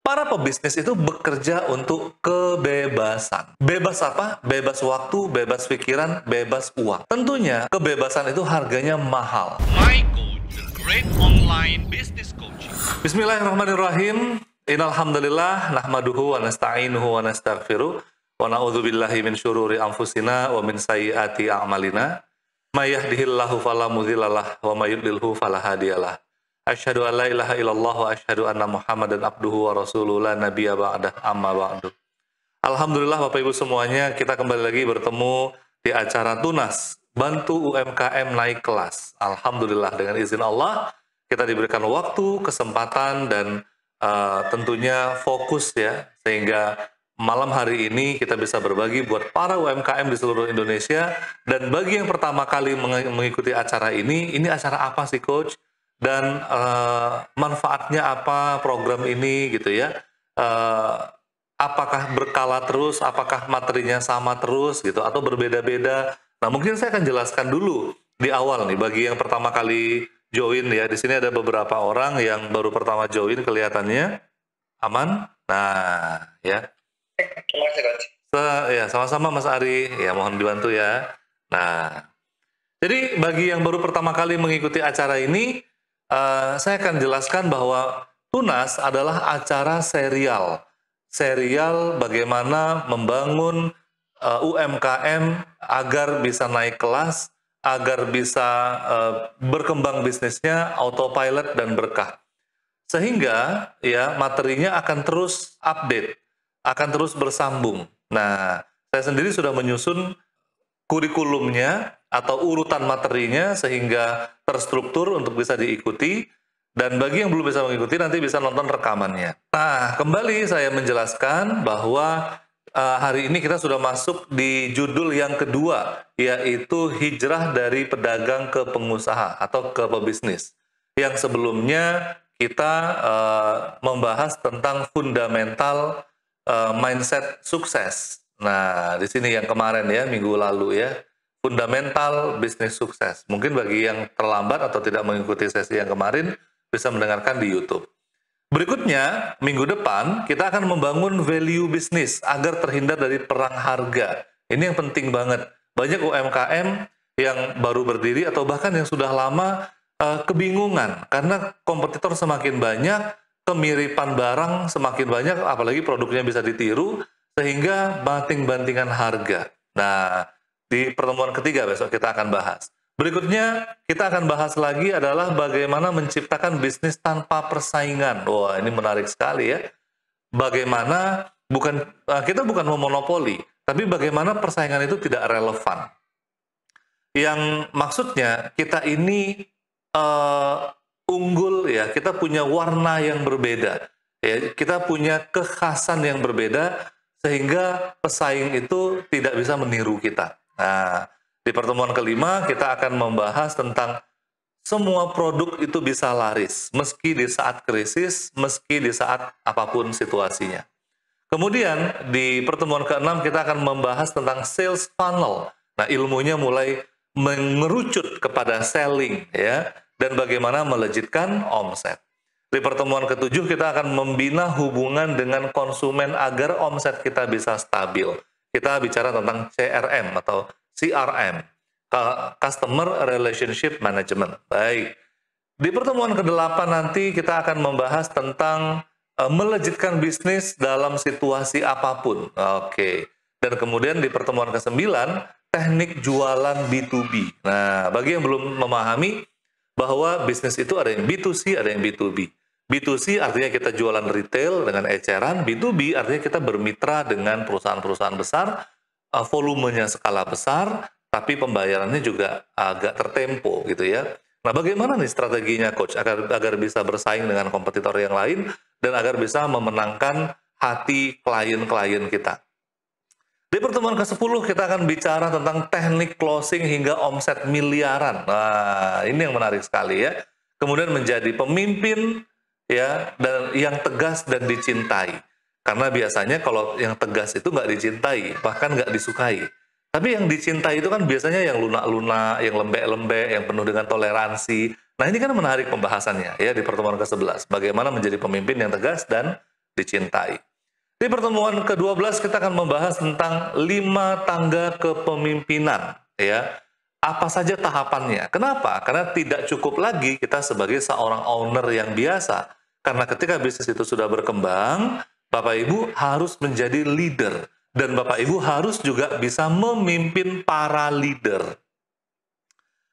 Para pebisnis itu bekerja untuk kebebasan. Bebas apa? Bebas waktu, bebas pikiran, bebas uang. Tentunya kebebasan itu harganya mahal. My Coach, the great online business coaching. Bismillahirrahmanirrahim. Innal hamdalillah nahmaduhu wa nasta'inuhu wa nastaghfiruh wa na'udzubillahi min syururi anfusina wa min sayyiati a'malina. May yahdihillahu fala mudhillalah wa may yudlilhu fala hadiyalah. Asyhadu an la ilaha illallah wa asyhadu anna Muhammadan abduhu wa rasuluhu la nabiyya ba'dah amma ba'du. Alhamdulillah Bapak Ibu semuanya, kita kembali lagi bertemu di acara Tunas, bantu UMKM naik kelas. Alhamdulillah dengan izin Allah kita diberikan waktu, kesempatan dan tentunya fokus ya, sehingga malam hari ini kita bisa berbagi buat para UMKM di seluruh Indonesia. Dan bagi yang pertama kali mengikuti acara ini acara apa sih Coach? Dan manfaatnya apa program ini gitu ya? Apakah berkala terus? Apakah materinya sama terus gitu? Atau berbeda-beda? Nah mungkin saya akan jelaskan dulu di awal nih bagi yang pertama kali join ya. Di sini ada beberapa orang yang baru pertama join kelihatannya aman. Nah ya. Terima kasih Coach. Ya sama-sama Mas Ari. Ya mohon dibantu ya. Nah jadi bagi yang baru pertama kali mengikuti acara ini. Saya akan jelaskan bahwa Tunas adalah acara serial bagaimana membangun UMKM agar bisa naik kelas, agar bisa berkembang bisnisnya, autopilot dan berkah. Sehingga ya materinya akan terus update, akan terus bersambung. Nah, saya sendiri sudah menyusun kurikulumnya atau urutan materinya sehingga terstruktur untuk bisa diikuti, dan bagi yang belum bisa mengikuti nanti bisa nonton rekamannya. Nah, kembali saya menjelaskan bahwa hari ini kita sudah masuk di judul yang kedua, yaitu hijrah dari pedagang ke pengusaha atau ke pebisnis. Yang sebelumnya kita membahas tentang fundamental mindset sukses. Nah, di sini yang kemarin ya, minggu lalu ya, fundamental bisnis sukses. Mungkin bagi yang terlambat atau tidak mengikuti sesi yang kemarin, bisa mendengarkan di YouTube. Berikutnya, minggu depan, kita akan membangun value bisnis agar terhindar dari perang harga. Ini yang penting banget. Banyak UMKM yang baru berdiri atau bahkan yang sudah lama kebingungan. Karena kompetitor semakin banyak, kemiripan barang semakin banyak, apalagi produknya bisa ditiru, sehingga banting-bantingan harga. Nah, di pertemuan ketiga besok kita akan bahas. Berikutnya kita akan bahas lagi adalah bagaimana menciptakan bisnis tanpa persaingan. Wah, ini menarik sekali ya. Bagaimana kita bukan memonopoli, tapi bagaimana persaingan itu tidak relevan. Yang maksudnya kita ini unggul ya, kita punya warna yang berbeda. Ya, kita punya kekhasan yang berbeda sehingga pesaing itu tidak bisa meniru kita. Nah, di pertemuan kelima kita akan membahas tentang semua produk itu bisa laris, meski di saat krisis, meski di saat apapun situasinya. Kemudian di pertemuan keenam kita akan membahas tentang sales funnel. Nah, ilmunya mulai mengerucut kepada selling ya, dan bagaimana melejitkan omset. Di pertemuan ketujuh kita akan membina hubungan dengan konsumen agar omset kita bisa stabil. Kita bicara tentang CRM atau CRM, Customer Relationship Management. Baik. Di pertemuan ke-8 nanti kita akan membahas tentang melejitkan bisnis dalam situasi apapun. Oke. Dan kemudian di pertemuan ke-9, teknik jualan B2B. Nah, bagi yang belum memahami bahwa bisnis itu ada yang B2C, ada yang B2B. B2C artinya kita jualan retail dengan eceran, B2B artinya kita bermitra dengan perusahaan-perusahaan besar, volumenya skala besar, tapi pembayarannya juga agak tertempo gitu ya. Nah, bagaimana nih strateginya Coach agar bisa bersaing dengan kompetitor yang lain dan agar bisa memenangkan hati klien-klien kita. Di pertemuan ke-10 kita akan bicara tentang teknik closing hingga omset miliaran. Nah, ini yang menarik sekali ya. Kemudian menjadi pemimpin ya, dan yang tegas dan dicintai. Karena biasanya kalau yang tegas itu nggak dicintai, bahkan nggak disukai. Tapi yang dicintai itu kan biasanya yang lunak-lunak, yang lembek-lembek, yang penuh dengan toleransi. Nah, ini kan menarik pembahasannya ya di pertemuan ke-11. Bagaimana menjadi pemimpin yang tegas dan dicintai. Di pertemuan ke-12 kita akan membahas tentang 5 tangga kepemimpinan, ya. Apa saja tahapannya? Kenapa? Karena tidak cukup lagi kita sebagai seorang owner yang biasa. Karena ketika bisnis itu sudah berkembang, Bapak Ibu harus menjadi leader. Dan Bapak Ibu harus juga bisa memimpin para leader.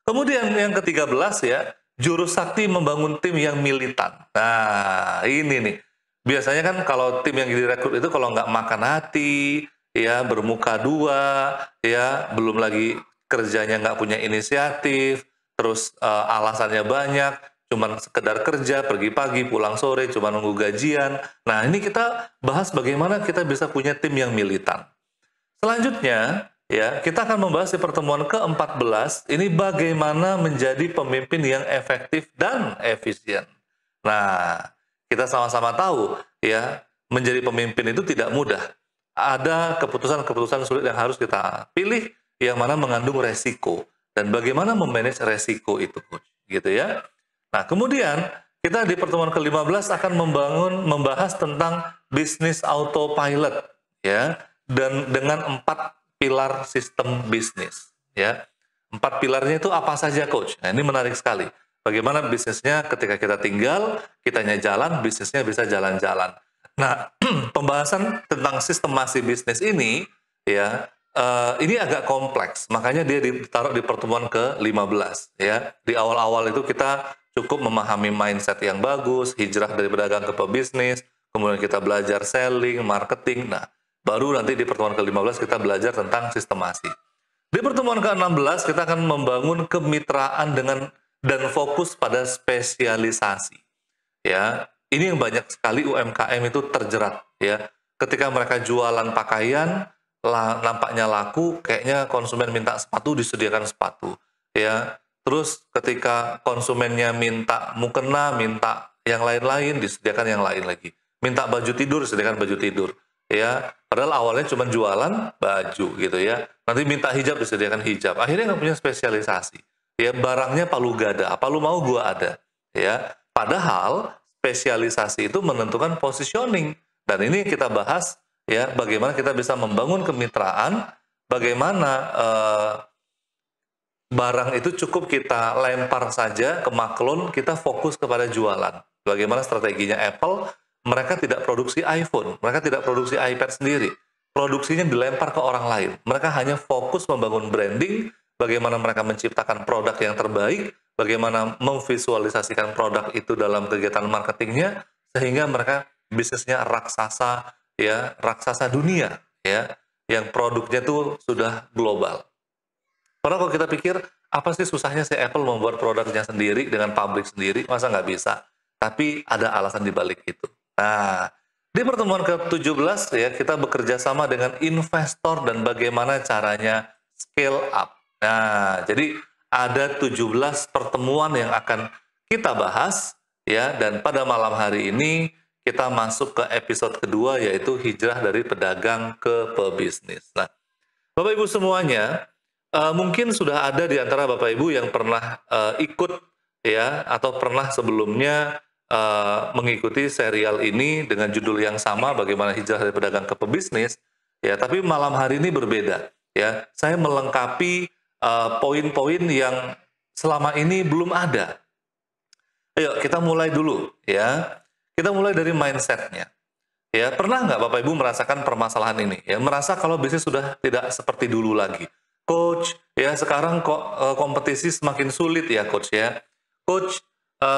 Kemudian yang ke-13 ya, jurus sakti membangun tim yang militan. Nah, ini nih. Biasanya kan kalau tim yang direkrut itu kalau nggak makan hati, ya bermuka dua, ya belum lagi kerjanya nggak punya inisiatif, terus alasannya banyak, cuman sekedar kerja, pergi pagi, pulang sore, cuma nunggu gajian. Nah, ini kita bahas bagaimana kita bisa punya tim yang militan. Selanjutnya, ya kita akan membahas di pertemuan ke-14, ini bagaimana menjadi pemimpin yang efektif dan efisien. Nah, kita sama-sama tahu, ya menjadi pemimpin itu tidak mudah. Ada keputusan-keputusan sulit yang harus kita pilih, yang mana mengandung resiko. Dan bagaimana memanage resiko itu, Coach. Gitu ya. Nah, kemudian kita di pertemuan ke-15 akan membahas tentang bisnis autopilot, ya, dan dengan 4 pilar sistem bisnis, ya. 4 pilarnya itu apa saja, Coach? Nah, ini menarik sekali. Bagaimana bisnisnya ketika kita tinggal, kitanya jalan, bisnisnya bisa jalan-jalan. Nah, pembahasan tentang sistemasi bisnis ini, ya, ini agak kompleks. Makanya dia ditaruh di pertemuan ke-15, ya. Di awal-awal itu kita cukup memahami mindset yang bagus, hijrah dari pedagang ke pebisnis, kemudian kita belajar selling, marketing. Nah, baru nanti di pertemuan ke-15 kita belajar tentang sistemasi. Di pertemuan ke-16 kita akan membangun kemitraan dan fokus pada spesialisasi. Ya, ini yang banyak sekali UMKM itu terjerat. Ya, ketika mereka jualan pakaian, nampaknya laku, kayaknya konsumen minta sepatu disediakan sepatu. Ya, terus ketika konsumennya minta mukena, minta yang lain-lain disediakan yang lain lagi. Minta baju tidur disediakan baju tidur. Ya, padahal awalnya cuma jualan baju gitu ya. Nanti minta hijab disediakan hijab. Akhirnya nggak punya spesialisasi. Ya, barangnya palu gada, apa lu mau gua ada. Ya, padahal spesialisasi itu menentukan positioning. Dan ini kita bahas ya, bagaimana kita bisa membangun kemitraan, bagaimana barang itu cukup kita lempar saja ke maklun, kita fokus kepada jualan. Bagaimana strateginya Apple? Mereka tidak produksi iPhone, mereka tidak produksi iPad sendiri. Produksinya dilempar ke orang lain. Mereka hanya fokus membangun branding, bagaimana mereka menciptakan produk yang terbaik, bagaimana memvisualisasikan produk itu dalam kegiatan marketingnya, sehingga mereka bisnisnya raksasa, ya, raksasa dunia, ya, yang produknya itu sudah global. Padahal kalau kita pikir, apa sih susahnya si Apple membuat produknya sendiri dengan pabrik sendiri? Masa nggak bisa? Tapi ada alasan di balik itu. Nah, di pertemuan ke-17 ya, kita bekerja sama dengan investor dan bagaimana caranya scale up. Nah, jadi ada 17 pertemuan yang akan kita bahas ya, dan pada malam hari ini kita masuk ke episode kedua, yaitu hijrah dari pedagang ke pebisnis. Nah, Bapak Ibu semuanya, mungkin sudah ada di antara Bapak Ibu yang pernah ikut ya, atau pernah sebelumnya mengikuti serial ini dengan judul yang sama, bagaimana hijrah dari pedagang ke pebisnis ya. Tapi malam hari ini berbeda ya. Saya melengkapi poin-poin yang selama ini belum ada. Ayo kita mulai dulu ya. Kita mulai dari mindsetnya. Ya, pernah nggak Bapak Ibu merasakan permasalahan ini? Ya, merasa kalau bisnis sudah tidak seperti dulu lagi. Coach, ya sekarang kok kompetisi semakin sulit ya, Coach ya. Coach,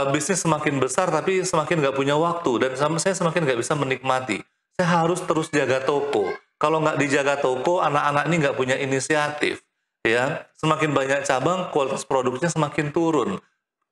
bisnis semakin besar tapi semakin nggak punya waktu dan saya semakin nggak bisa menikmati. Saya harus terus jaga toko. Kalau nggak dijaga toko, anak-anak ini nggak punya inisiatif. Ya, semakin banyak cabang, kualitas produknya semakin turun.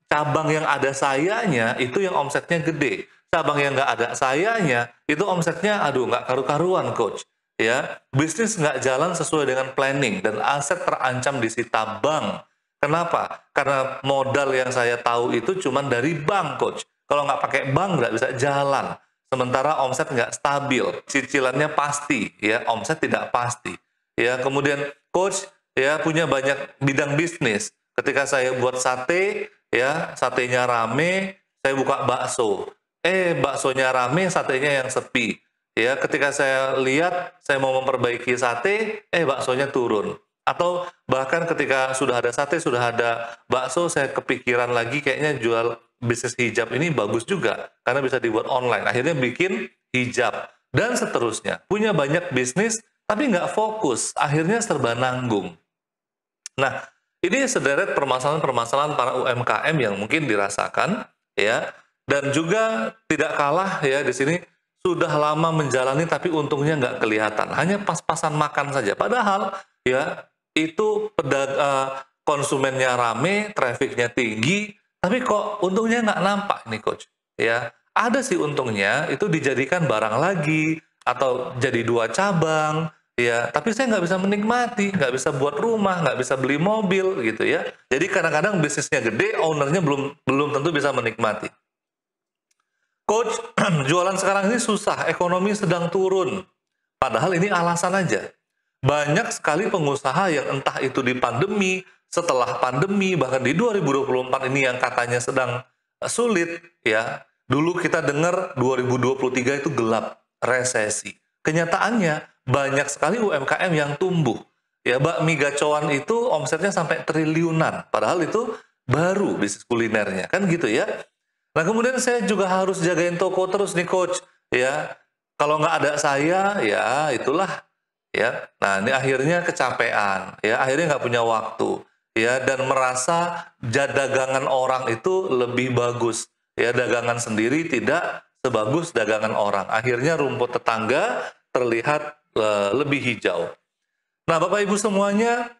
Cabang yang ada sayanya itu yang omsetnya gede. Cabang yang nggak ada sayanya itu omsetnya aduh nggak karu-karuan, Coach. Ya, bisnis nggak jalan sesuai dengan planning dan aset terancam disita bank. Kenapa? Karena modal yang saya tahu itu cuma dari bank, Coach. Kalau nggak pakai bank nggak bisa jalan. Sementara omset nggak stabil, cicilannya pasti, ya omset tidak pasti. Ya, kemudian Coach ya punya banyak bidang bisnis. Ketika saya buat sate, ya satenya rame, saya buka bakso. baksonya rame, satenya yang sepi. Ya, ketika saya lihat, saya mau memperbaiki sate, baksonya turun. Atau bahkan ketika sudah ada sate, sudah ada bakso, saya kepikiran lagi kayaknya jual bisnis hijab ini bagus juga karena bisa dibuat online. Akhirnya bikin hijab dan seterusnya. Punya banyak bisnis tapi nggak fokus, akhirnya serba nanggung. Nah, ini sederet permasalahan-permasalahan para UMKM yang mungkin dirasakan, ya, dan juga tidak kalah ya di sini sudah lama menjalani tapi untungnya nggak kelihatan, hanya pas-pasan makan saja. Padahal ya itu konsumennya rame, trafficnya tinggi, tapi kok untungnya nggak nampak nih coach. Ya ada sih untungnya, itu dijadikan barang lagi atau jadi 2 cabang. Ya, tapi saya nggak bisa menikmati, nggak bisa buat rumah, nggak bisa beli mobil gitu ya. Jadi kadang-kadang bisnisnya gede, ownernya belum tentu bisa menikmati. Coach, jualan sekarang ini susah, ekonomi sedang turun. Padahal ini alasan aja. Banyak sekali pengusaha yang entah itu di pandemi, setelah pandemi, bahkan di 2024 ini yang katanya sedang sulit, ya. Dulu kita dengar 2023 itu gelap, resesi. Kenyataannya banyak sekali UMKM yang tumbuh. Ya, bakmi gacoan itu omsetnya sampai triliunan, padahal itu baru bisnis kulinernya, kan gitu ya. Nah, kemudian saya juga harus jagain toko terus nih coach, ya. Kalau nggak ada saya, ya itulah, ya. Nah, ini akhirnya kecapean, ya. Akhirnya nggak punya waktu, ya. Dan merasa dagangan orang itu lebih bagus, ya. Dagangan sendiri tidak sebagus dagangan orang. Akhirnya rumput tetangga terlihat lebih hijau. Nah, Bapak Ibu semuanya,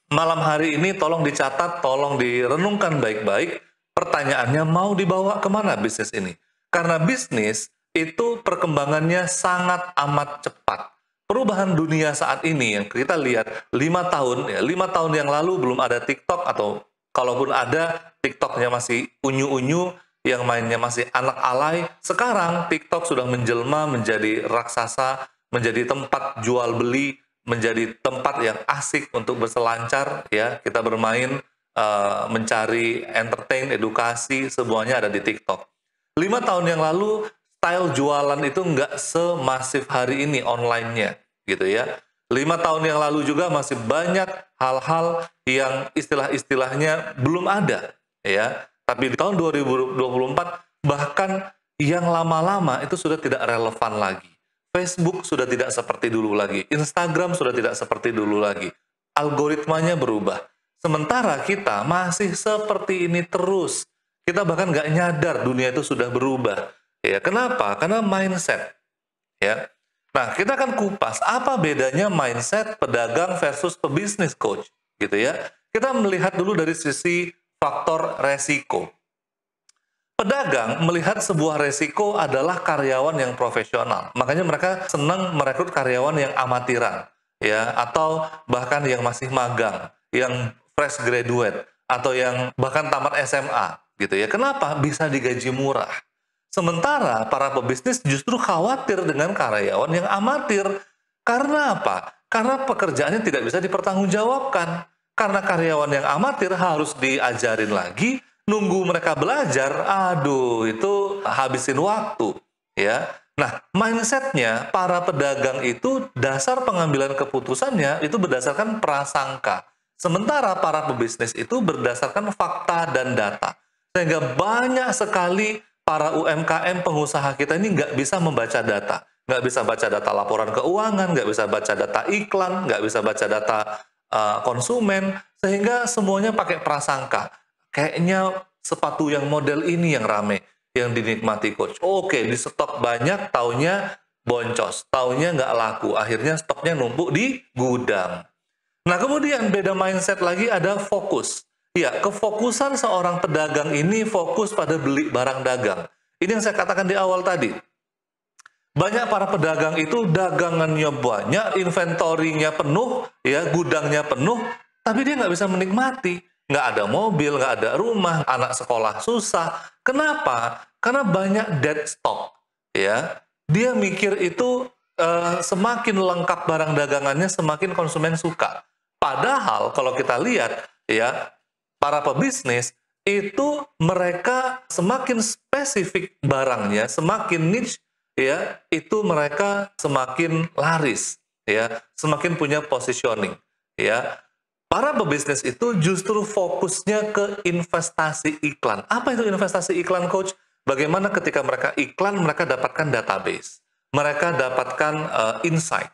malam hari ini tolong dicatat, tolong direnungkan baik-baik. Pertanyaannya, mau dibawa kemana bisnis ini? Karena bisnis itu perkembangannya sangat amat cepat. Perubahan dunia saat ini yang kita lihat 5 tahun, ya 5 tahun yang lalu belum ada TikTok, atau kalaupun ada, TikToknya masih unyu-unyu, yang mainnya masih anak alay. Sekarang TikTok sudah menjelma menjadi raksasa, menjadi tempat jual beli, menjadi tempat yang asik untuk berselancar, ya. Kita bermain, mencari entertain, edukasi, semuanya ada di TikTok. 5 tahun yang lalu style jualan itu nggak semasif hari ini online-nya, gitu ya. 5 tahun yang lalu juga masih banyak hal-hal yang istilah-istilahnya belum ada, ya. Tapi di tahun 2024 bahkan yang lama-lama itu sudah tidak relevan lagi. Facebook sudah tidak seperti dulu lagi. Instagram sudah tidak seperti dulu lagi. Algoritmanya berubah. Sementara kita masih seperti ini terus. Kita bahkan nggak nyadar dunia itu sudah berubah. Ya, kenapa? Karena mindset. Ya. Nah, kita akan kupas apa bedanya mindset pedagang versus pebisnis coach, gitu ya. Kita melihat dulu dari sisi faktor resiko. Pedagang melihat sebuah resiko adalah karyawan yang profesional. Makanya mereka senang merekrut karyawan yang amatiran, ya, atau bahkan yang masih magang, yang fresh graduate, atau yang bahkan tamat SMA, gitu ya. Kenapa? Bisa digaji murah. Sementara para pebisnis justru khawatir dengan karyawan yang amatir. Karena apa? Karena pekerjaannya tidak bisa dipertanggungjawabkan. Karena karyawan yang amatir harus diajarin lagi, nunggu mereka belajar, aduh itu habisin waktu, ya. Nah, mindsetnya para pedagang itu dasar pengambilan keputusannya itu berdasarkan prasangka. Sementara para pebisnis itu berdasarkan fakta dan data. Sehingga banyak sekali para UMKM pengusaha kita ini nggak bisa membaca data. Nggak bisa baca data laporan keuangan, nggak bisa baca data iklan, nggak bisa baca data konsumen, sehingga semuanya pakai prasangka. Kayaknya sepatu yang model ini yang rame, yang dinikmati coach. Oke, di stok banyak, taunya boncos, taunya nggak laku. Akhirnya stoknya numpuk di gudang. Nah, kemudian beda mindset lagi ada fokus. Ya, kefokusan seorang pedagang ini fokus pada beli barang dagang. Ini yang saya katakan di awal tadi. Banyak para pedagang itu dagangannya banyak, inventorinya penuh, ya gudangnya penuh, tapi dia nggak bisa menikmati. Nggak ada mobil, nggak ada rumah, anak sekolah susah. Kenapa? Karena banyak dead stock. Ya, dia mikir itu semakin lengkap barang dagangannya, semakin konsumen suka. Padahal kalau kita lihat, ya para pebisnis itu mereka semakin spesifik barangnya, semakin niche, ya, itu mereka semakin laris, ya, semakin punya positioning, ya. Para pebisnis itu justru fokusnya ke investasi iklan. Apa itu investasi iklan, Coach? Bagaimana ketika mereka iklan, mereka dapatkan database, mereka dapatkan insight.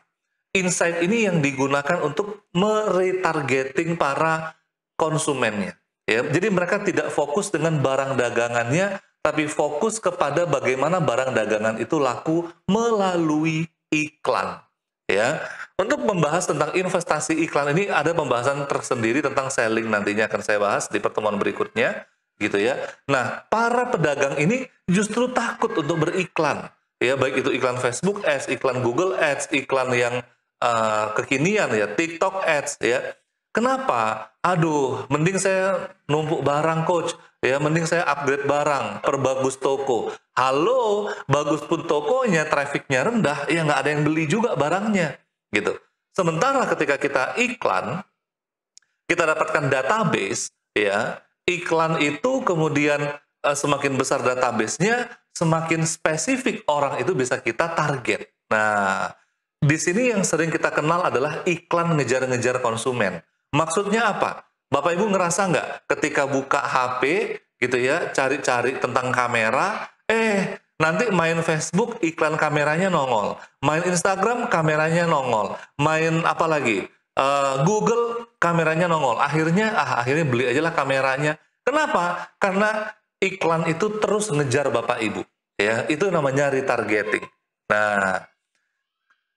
Insight ini yang digunakan untuk meretargeting para konsumennya. Ya, jadi mereka tidak fokus dengan barang dagangannya, tapi fokus kepada bagaimana barang dagangan itu laku melalui iklan. Ya, untuk membahas tentang investasi iklan ini ada pembahasan tersendiri tentang selling, nantinya akan saya bahas di pertemuan berikutnya, gitu ya. Nah, para pedagang ini justru takut untuk beriklan, ya, baik itu iklan Facebook Ads, iklan Google Ads, iklan yang kekinian, ya, TikTok Ads, ya. Kenapa? Aduh, mending saya numpuk barang, Coach. Ya, mending saya upgrade barang, perbagus toko. Halo, bagus pun tokonya, trafficnya rendah, ya nggak ada yang beli juga barangnya, gitu. Sementara ketika kita iklan, kita dapatkan database, ya, iklan itu kemudian semakin besar database-nya, semakin spesifik orang itu bisa kita target. Nah, di sini yang sering kita kenal adalah iklan ngejar-ngejar konsumen. Maksudnya apa? Bapak Ibu ngerasa nggak ketika buka HP gitu ya, cari-cari tentang kamera, nanti main Facebook iklan kameranya nongol, main Instagram kameranya nongol, main apa lagi? Google kameranya nongol. Akhirnya beli aja lah kameranya. Kenapa? Karena iklan itu terus ngejar Bapak Ibu. Ya, itu namanya retargeting. Nah,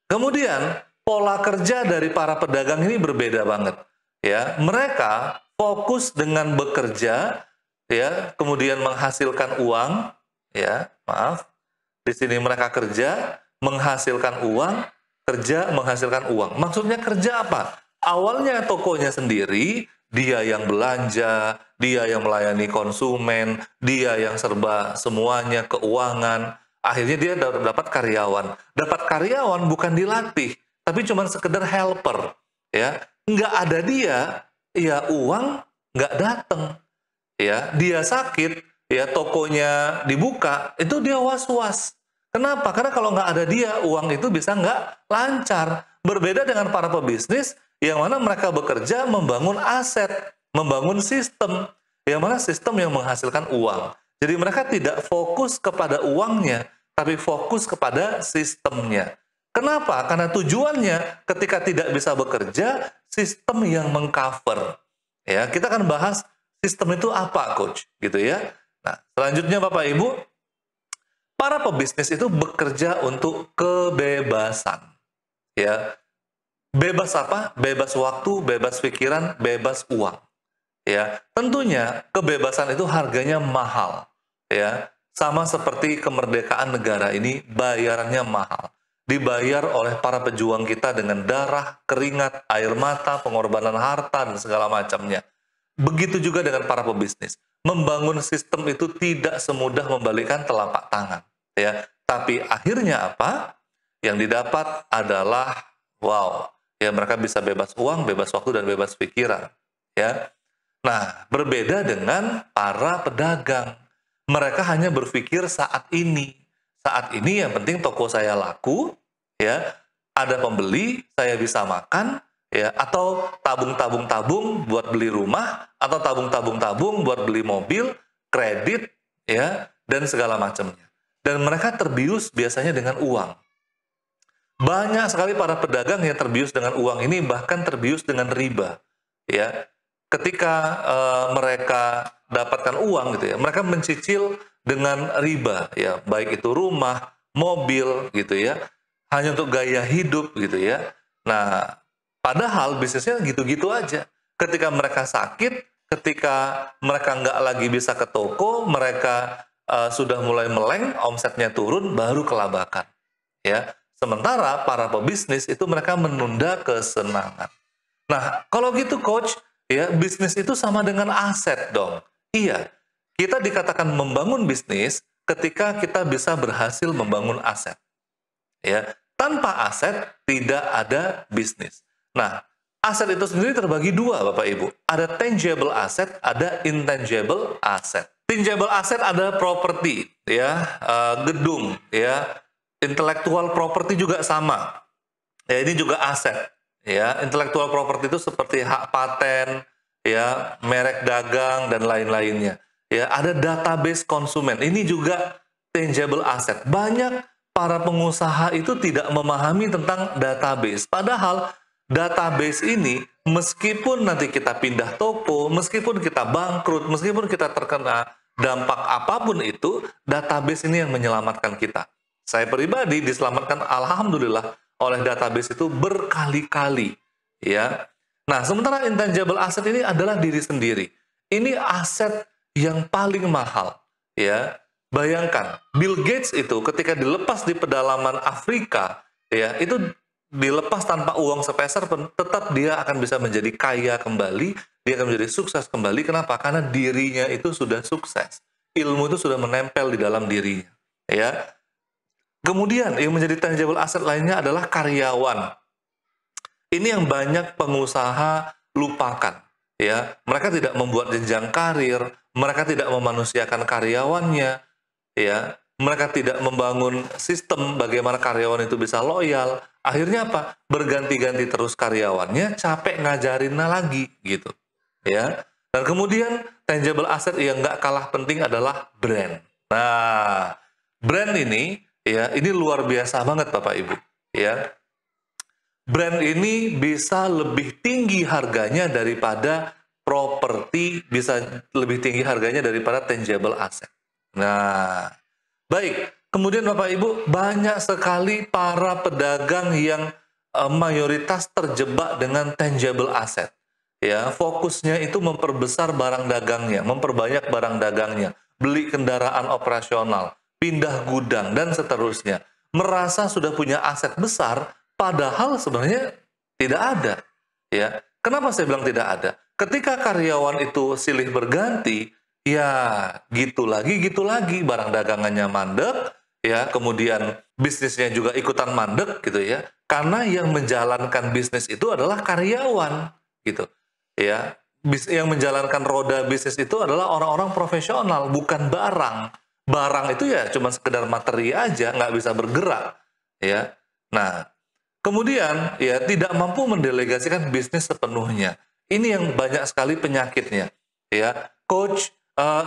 kemudian pola kerja dari para pedagang ini berbeda banget. Ya, mereka fokus dengan bekerja, ya, kemudian menghasilkan uang, ya, maaf. Di sini mereka kerja, menghasilkan uang, kerja, menghasilkan uang. Maksudnya kerja apa? Awalnya tokonya sendiri, dia yang belanja, dia yang melayani konsumen, dia yang serba semuanya, keuangan. Akhirnya dia dapat karyawan. Dapat karyawan bukan dilatih, tapi cuma sekedar helper, ya. Nggak ada dia, ya uang nggak datang. Ya, dia sakit, ya tokonya dibuka, itu dia was-was. Kenapa? Karena kalau nggak ada dia, uang itu bisa nggak lancar. Berbeda dengan para pebisnis, yang mana mereka bekerja membangun aset, membangun sistem, yang mana sistem yang menghasilkan uang. Jadi mereka tidak fokus kepada uangnya, tapi fokus kepada sistemnya. Kenapa? Karena tujuannya ketika tidak bisa bekerja, sistem yang mengcover. Ya, kita akan bahas sistem itu apa, Coach, gitu ya. Nah, selanjutnya Bapak Ibu, para pebisnis itu bekerja untuk kebebasan. Ya. Bebas apa? Bebas waktu, bebas pikiran, bebas uang. Ya, tentunya kebebasan itu harganya mahal. Ya, sama seperti kemerdekaan negara ini bayarannya mahal. Dibayar oleh para pejuang kita dengan darah, keringat, air mata, pengorbanan harta, dan segala macamnya. Begitu juga dengan para pebisnis. Membangun sistem itu tidak semudah membalikkan telapak tangan. Ya. Tapi akhirnya apa? Yang didapat adalah, wow, ya mereka bisa bebas uang, bebas waktu, dan bebas pikiran. Ya. Nah, berbeda dengan para pedagang. Mereka hanya berpikir saat ini. Saat ini yang penting toko saya laku, ya, ada pembeli, saya bisa makan, ya, atau tabung buat beli rumah, atau tabung buat beli mobil, kredit, ya, dan segala macamnya. Dan mereka terbius biasanya dengan uang. Banyak sekali para pedagang yang terbius dengan uang ini, bahkan terbius dengan riba, ya. Ketika mereka dapatkan uang gitu ya, mereka mencicil dengan riba, ya, baik itu rumah, mobil gitu ya, hanya untuk gaya hidup gitu ya. Nah, padahal bisnisnya gitu-gitu aja. Ketika mereka sakit, ketika mereka nggak lagi bisa ke toko, mereka sudah mulai meleng, omsetnya turun, baru kelabakan. Ya, sementara para pebisnis itu mereka menunda kesenangan. Nah, kalau gitu, Coach, ya, bisnis itu sama dengan aset dong. Iya, kita dikatakan membangun bisnis ketika kita bisa berhasil membangun aset. Ya, tanpa aset tidak ada bisnis. Nah, Aset itu sendiri terbagi dua, Bapak Ibu. Ada tangible asset, ada intangible asset. Tangible asset ada properti, ya, gedung, ya, intellectual property juga sama. Ya, ini juga aset. Ya, intellectual property itu seperti hak paten, ya, merek dagang dan lain-lainnya. Ya, ada database konsumen. Ini juga tangible asset. Banyak para pengusaha itu tidak memahami tentang database. Padahal database ini meskipun nanti kita pindah toko, meskipun kita bangkrut, meskipun kita terkena dampak apapun itu, database ini yang menyelamatkan kita. Saya pribadi diselamatkan alhamdulillah oleh database itu berkali-kali, ya. Nah, sementara intangible asset ini adalah diri sendiri. Ini aset yang paling mahal, ya. Bayangkan, Bill Gates itu ketika dilepas di pedalaman Afrika, ya, itu dilepas tanpa uang sepeser pun, tetap dia akan bisa menjadi kaya kembali, dia akan menjadi sukses kembali. Kenapa? Karena dirinya itu sudah sukses. Ilmu itu sudah menempel di dalam dirinya, ya. Kemudian yang menjadi tangible asset lainnya adalah karyawan. Ini yang banyak pengusaha lupakan, ya. Mereka tidak membuat jenjang karir, mereka tidak memanusiakan karyawannya, ya. Mereka tidak membangun sistem bagaimana karyawan itu bisa loyal. Akhirnya apa? Berganti-ganti terus karyawannya, capek ngajarinnya lagi, gitu, ya. Dan kemudian tangible asset yang nggak kalah penting adalah brand. Nah, brand ini, ya, ini luar biasa banget Bapak Ibu, ya. Brand ini bisa lebih tinggi harganya daripada properti, bisa lebih tinggi harganya daripada tangible asset. Nah, baik. Kemudian Bapak Ibu, banyak sekali para pedagang yang mayoritas terjebak dengan tangible asset. Ya, fokusnya itu memperbesar barang dagangnya, memperbanyak barang dagangnya, beli kendaraan operasional, pindah gudang, dan seterusnya. Merasa sudah punya aset besar, padahal sebenarnya tidak ada. Ya, kenapa saya bilang tidak ada? Ketika karyawan itu silih berganti, ya gitu lagi, barang dagangannya mandek, ya, kemudian bisnisnya juga ikutan mandek, gitu ya. Karena yang menjalankan bisnis itu adalah karyawan, gitu. Ya, yang menjalankan roda bisnis itu adalah orang-orang profesional, bukan barang. Barang itu ya cuma sekedar materi aja, nggak bisa bergerak, ya. Nah, kemudian ya tidak mampu mendelegasikan bisnis sepenuhnya. Ini yang banyak sekali penyakitnya, ya. Coach,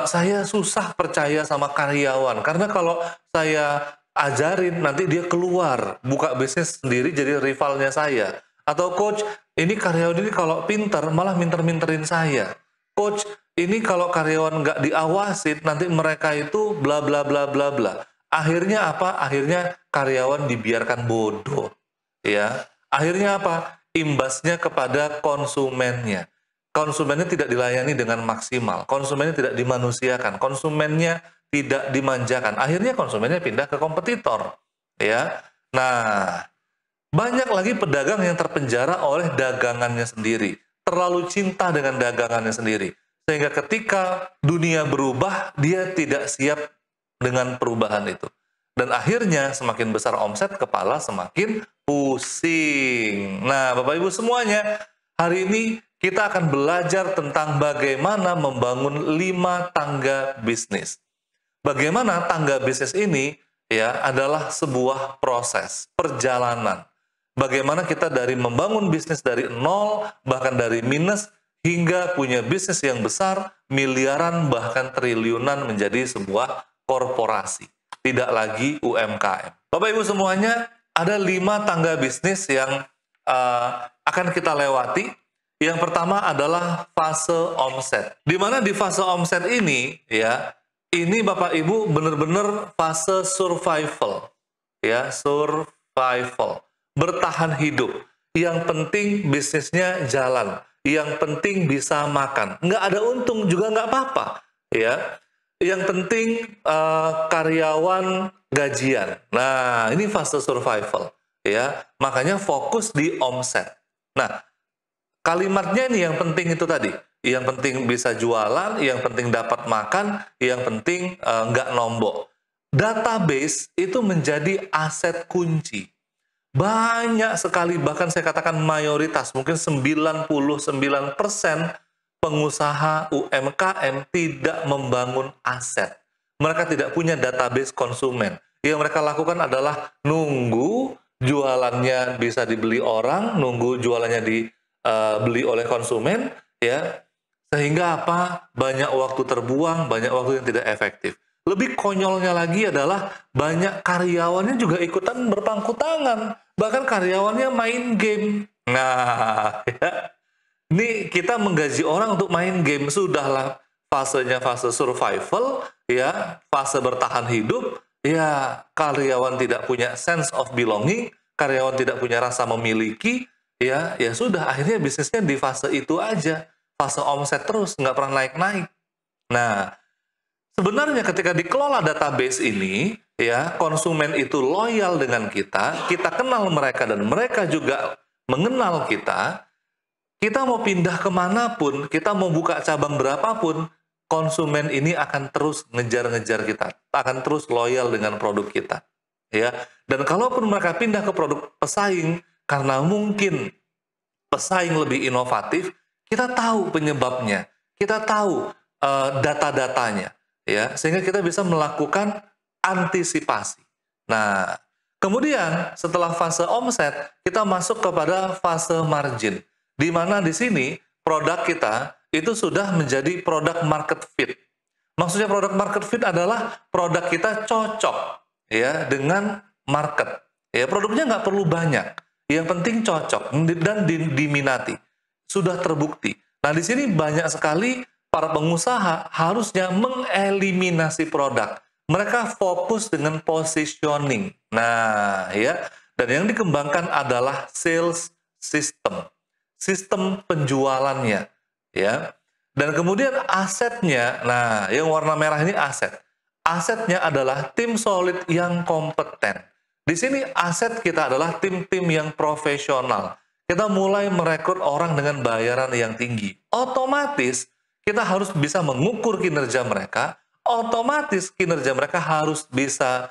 saya susah percaya sama karyawan karena kalau saya ajarin nanti dia keluar buka bisnis sendiri jadi rivalnya saya. Atau coach, ini karyawan ini kalau pintar malah minter-minterin saya. Coach, ini kalau karyawan nggak diawasin nanti mereka itu bla bla bla bla bla. Akhirnya apa? Akhirnya karyawan dibiarkan bodoh. Ya, akhirnya apa? Imbasnya kepada konsumennya. Konsumennya tidak dilayani dengan maksimal. Konsumennya tidak dimanusiakan. Konsumennya tidak dimanjakan. Akhirnya konsumennya pindah ke kompetitor. Ya, nah. Banyak lagi pedagang yang terpenjara oleh dagangannya sendiri. Terlalu cinta dengan dagangannya sendiri. Sehingga ketika dunia berubah, dia tidak siap dengan perubahan itu. Dan akhirnya semakin besar omset, kepala semakin pusing. Nah, Bapak Ibu semuanya, hari ini kita akan belajar tentang bagaimana membangun 5 tangga bisnis. Bagaimana tangga bisnis ini ya adalah sebuah proses, perjalanan. Bagaimana kita dari membangun bisnis dari nol, bahkan dari minus, hingga punya bisnis yang besar, miliaran, bahkan triliunan menjadi sebuah korporasi. Tidak lagi UMKM. Bapak Ibu semuanya, ada 5 tangga bisnis yang akan kita lewati. Yang pertama adalah fase omset. Di mana di fase omset ini, ya, ini Bapak Ibu benar-benar fase survival. Ya, survival. Bertahan hidup. Yang penting bisnisnya jalan. Yang penting bisa makan. Nggak ada untung juga nggak apa-apa. Ya. Yang penting karyawan gajian. Nah, ini fase survival. Ya. Makanya fokus di omset. Nah, kalimatnya ini yang penting itu tadi. Yang penting bisa jualan, yang penting dapat makan, yang penting nggak nombok. Database itu menjadi aset kunci. banyak sekali, bahkan saya katakan mayoritas, mungkin 99% pengusaha UMKM tidak membangun aset. Mereka tidak punya database konsumen. Yang mereka lakukan adalah nunggu jualannya bisa dibeli orang, nunggu jualannya dibeli oleh konsumen, ya. Sehingga apa? Banyak waktu terbuang, banyak waktu yang tidak efektif. Lebih konyolnya lagi adalah banyak karyawannya juga ikutan berpangku tangan. Bahkan karyawannya main game. Nah, ya. Ini kita menggaji orang untuk main game. Sudahlah fasenya fase survival, ya, fase bertahan hidup, ya, karyawan tidak punya sense of belonging, karyawan tidak punya rasa memiliki, ya, ya sudah, akhirnya bisnisnya di fase itu aja. Fase omset terus, nggak pernah naik-naik. Nah, sebenarnya ketika dikelola database ini, ya, konsumen itu loyal dengan kita kenal mereka dan mereka juga mengenal kita mau pindah kemanapun, kita mau buka cabang berapapun, konsumen ini akan terus ngejar-ngejar kita, akan terus loyal dengan produk kita. Ya, dan kalaupun mereka pindah ke produk pesaing, karena mungkin pesaing lebih inovatif, kita tahu penyebabnya, kita tahu data-datanya, ya, sehingga kita bisa melakukan antisipasi. Nah, kemudian setelah fase omset, kita masuk kepada fase margin, di mana di sini produk kita itu sudah menjadi produk market fit. Maksudnya produk market fit adalah produk kita cocok, ya, dengan market. Ya, produknya nggak perlu banyak, yang penting cocok dan diminati. Sudah terbukti. Nah, di sini banyak sekali para pengusaha harusnya mengeliminasi produk. Mereka fokus dengan positioning. Nah, ya, dan yang dikembangkan adalah sales system, sistem penjualannya, ya. Dan kemudian asetnya, nah, yang warna merah ini aset. Asetnya adalah tim solid yang kompeten. Di sini aset kita adalah tim-tim yang profesional. Kita mulai merekrut orang dengan bayaran yang tinggi. Otomatis kita harus bisa mengukur kinerja mereka. Otomatis kinerja mereka harus bisa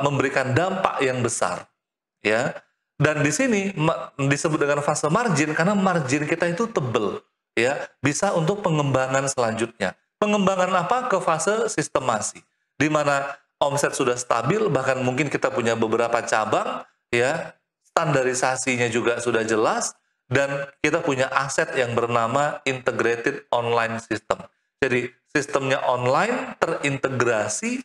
memberikan dampak yang besar, ya. Dan di sini disebut dengan fase margin karena margin kita itu tebel, ya, bisa untuk pengembangan selanjutnya. Pengembangan apa? Ke fase sistemasi, di mana omset sudah stabil, bahkan mungkin kita punya beberapa cabang, ya, standarisasinya juga sudah jelas, dan kita punya aset yang bernama integrated online system. Jadi sistemnya online, terintegrasi,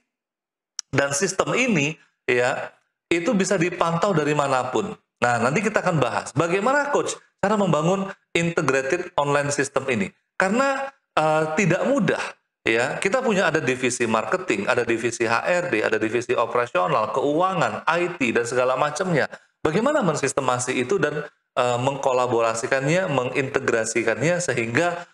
dan sistem ini, ya, itu bisa dipantau dari manapun. Nah, nanti kita akan bahas bagaimana coach cara membangun integrated online system ini. Karena tidak mudah, ya. Kita punya ada divisi marketing, ada divisi HRD, ada divisi operasional, keuangan, IT, dan segala macamnya. Bagaimana mensistemasi itu dan mengkolaborasikannya, mengintegrasikannya sehingga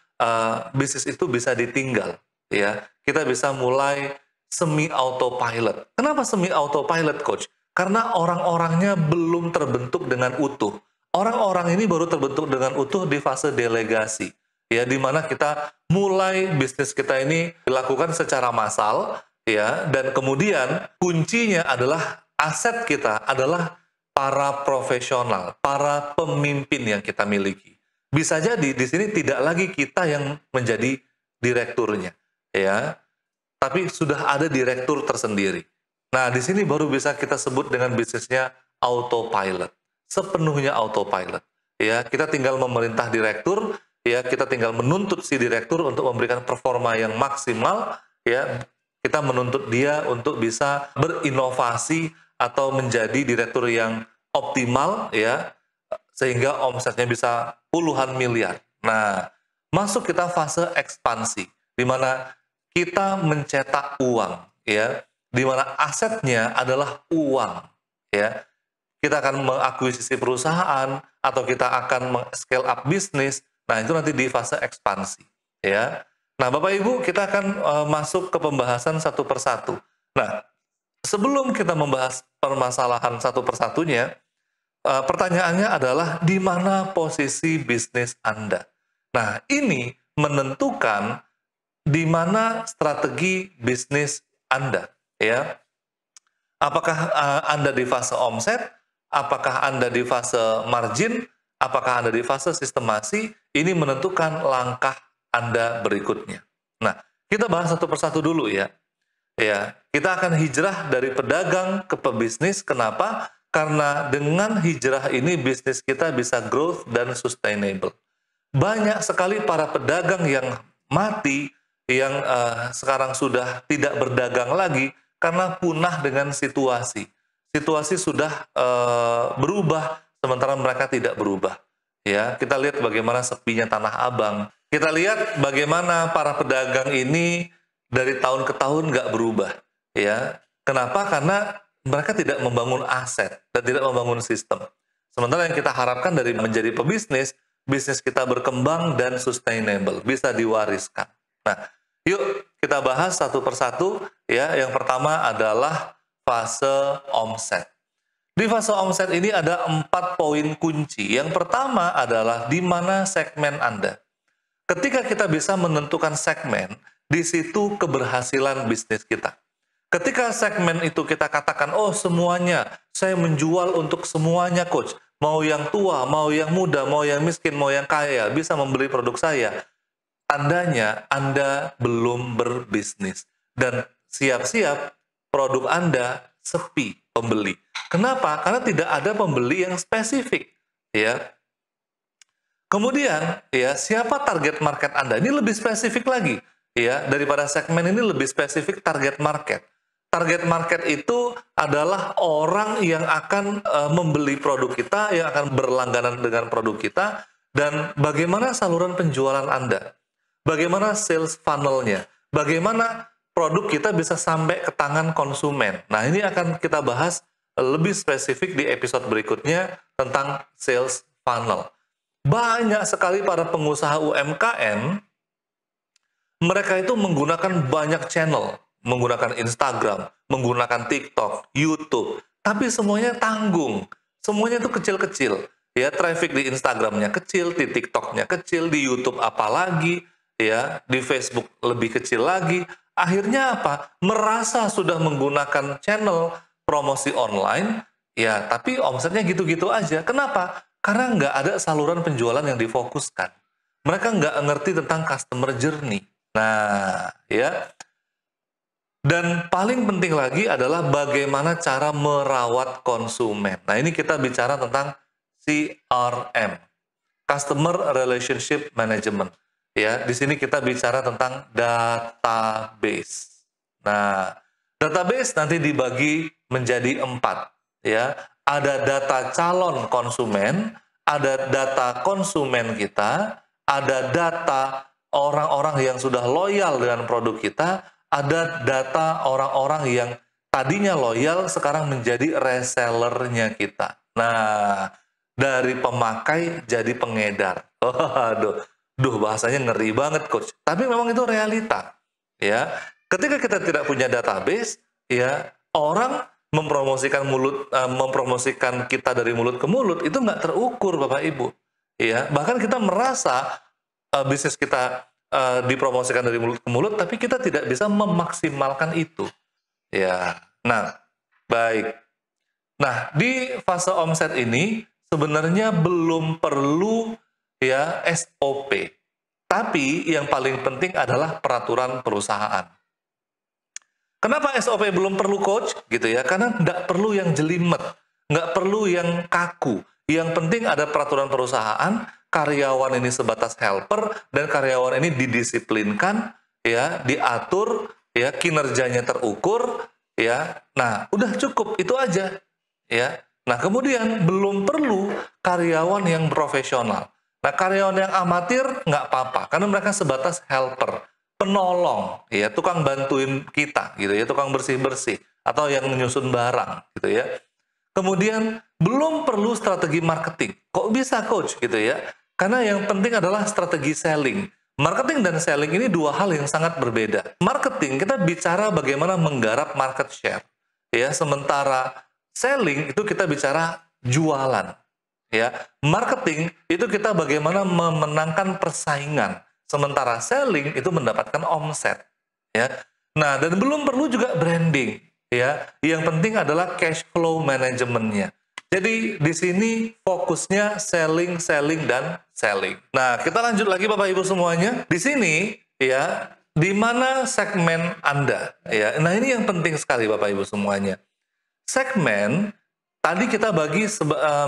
bisnis itu bisa ditinggal, ya. Kita bisa mulai semi autopilot. Kenapa semi autopilot, coach? Karena orang-orangnya belum terbentuk dengan utuh. Orang-orang ini baru terbentuk dengan utuh di fase delegasi, ya, di mana kita mulai bisnis kita ini dilakukan secara massal, ya, dan kemudian kuncinya adalah aset kita adalah para profesional, para pemimpin yang kita miliki. Bisa jadi di sini tidak lagi kita yang menjadi direkturnya, ya, tapi sudah ada direktur tersendiri. Nah, di sini baru bisa kita sebut dengan bisnisnya autopilot, sepenuhnya autopilot. Ya, kita tinggal memerintah direktur, ya, kita tinggal menuntut si direktur untuk memberikan performa yang maksimal, ya. Kita menuntut dia untuk bisa berinovasi atau menjadi direktur yang optimal, ya, sehingga omsetnya bisa puluhan miliar. Nah, masuk kita fase ekspansi, di mana kita mencetak uang, ya, di mana asetnya adalah uang, ya. Kita akan mengakuisisi perusahaan atau kita akan scale up bisnis. Nah, itu nanti di fase ekspansi, ya. Nah, Bapak Ibu, kita akan masuk ke pembahasan satu persatu. Nah, sebelum kita membahas permasalahan satu persatunya, pertanyaannya adalah di mana posisi bisnis Anda. Nah, ini menentukan di mana strategi bisnis Anda, ya. Apakah Anda di fase omset apakah Anda di fase margin, apakah Anda di fase sistemasi, ini menentukan langkah Anda berikutnya. Nah, kita bahas satu persatu dulu ya. Ya, kita akan hijrah dari pedagang ke pebisnis. Kenapa? Karena dengan hijrah ini bisnis kita bisa growth dan sustainable. Banyak sekali para pedagang yang mati, yang sekarang sudah tidak berdagang lagi karena punah dengan situasi. Situasi sudah berubah, sementara mereka tidak berubah. Ya, kita lihat bagaimana sepinya Tanah Abang. Kita lihat bagaimana para pedagang ini dari tahun ke tahun nggak berubah. Ya, kenapa? Karena mereka tidak membangun aset dan tidak membangun sistem. Sementara yang kita harapkan dari menjadi pebisnis, bisnis kita berkembang dan sustainable, bisa diwariskan. Nah, yuk kita bahas satu persatu. Ya, yang pertama adalah fase omset. Di fase omset ini ada 4 poin kunci. Yang pertama adalah di mana segmen Anda. Ketika kita bisa menentukan segmen, di situ keberhasilan bisnis kita. Ketika segmen itu kita katakan, oh semuanya, saya menjual untuk semuanya coach. Mau yang tua, mau yang muda, mau yang miskin, mau yang kaya, bisa membeli produk saya. Tandanya Anda belum berbisnis. Dan siap-siap produk Anda sepi pembeli. Kenapa? Karena tidak ada pembeli yang spesifik. Ya. Kemudian, ya, siapa target market Anda? Ini lebih spesifik lagi. Ya, daripada segmen ini lebih spesifik target market. Target market itu adalah orang yang akan membeli produk kita, yang akan berlangganan dengan produk kita, dan bagaimana saluran penjualan Anda. Bagaimana sales funnel-nya. Bagaimana produk kita bisa sampai ke tangan konsumen. Nah, ini akan kita bahas lebih spesifik di episode berikutnya tentang sales funnel. Banyak sekali para pengusaha UMKM, mereka itu menggunakan banyak channel, menggunakan Instagram, menggunakan TikTok, YouTube, tapi semuanya tanggung, semuanya itu kecil-kecil. Ya, traffic di Instagramnya kecil, di TikToknya kecil, di YouTube apalagi, ya, di Facebook lebih kecil lagi. Akhirnya apa? Merasa sudah menggunakan channel promosi online, ya, tapi omsetnya gitu-gitu aja. Kenapa? Karena nggak ada saluran penjualan yang difokuskan. Mereka nggak ngerti tentang customer journey. Nah, ya. Dan paling penting lagi adalah bagaimana cara merawat konsumen. Nah, ini kita bicara tentang CRM, Customer Relationship Management. Ya, di sini kita bicara tentang database. Nah, database nanti dibagi menjadi 4. Ya, ada data calon konsumen, ada data konsumen kita, ada data orang-orang yang sudah loyal dengan produk kita, ada data orang-orang yang tadinya loyal sekarang menjadi resellernya kita. Nah, dari pemakai jadi pengedar. Bahasanya ngeri banget coach. Tapi memang itu realita. Ya, ketika kita tidak punya database, ya orang mempromosikan kita dari mulut ke mulut itu nggak terukur Bapak Ibu. Ya, bahkan kita merasa bisnis kita dipromosikan dari mulut ke mulut, tapi kita tidak bisa memaksimalkan itu. Ya, nah, baik. Nah, di fase omset ini sebenarnya belum perlu ya SOP. Tapi yang paling penting adalah peraturan perusahaan. Kenapa SOP belum perlu coach? Gitu ya, karena nggak perlu yang jelimet, nggak perlu yang kaku. Yang penting ada peraturan perusahaan, karyawan ini sebatas helper, dan karyawan ini didisiplinkan, ya, diatur, ya, kinerjanya terukur, ya. Nah, udah cukup, itu aja. Ya. Nah, kemudian belum perlu karyawan yang profesional. Nah, karyawan yang amatir nggak apa-apa, karena mereka sebatas helper, penolong, ya, tukang bantuin kita, gitu ya, tukang bersih-bersih, atau yang menyusun barang, gitu ya. Kemudian belum perlu strategi marketing. Kok bisa coach, gitu ya? Karena yang penting adalah strategi selling. Marketing dan selling ini dua hal yang sangat berbeda. Marketing kita bicara bagaimana menggarap market share, ya. Sementara selling itu kita bicara jualan. Ya, marketing itu kita bagaimana memenangkan persaingan, sementara selling itu mendapatkan omset. Ya, nah dan belum perlu juga branding. Ya, yang penting adalah cash flow manajemennya. Jadi di sini fokusnya selling, selling, dan selling. Nah, kita lanjut lagi Bapak Ibu semuanya. Di sini ya, di mana segmen Anda? Ya, nah ini yang penting sekali Bapak Ibu semuanya. Segmen tadi kita bagi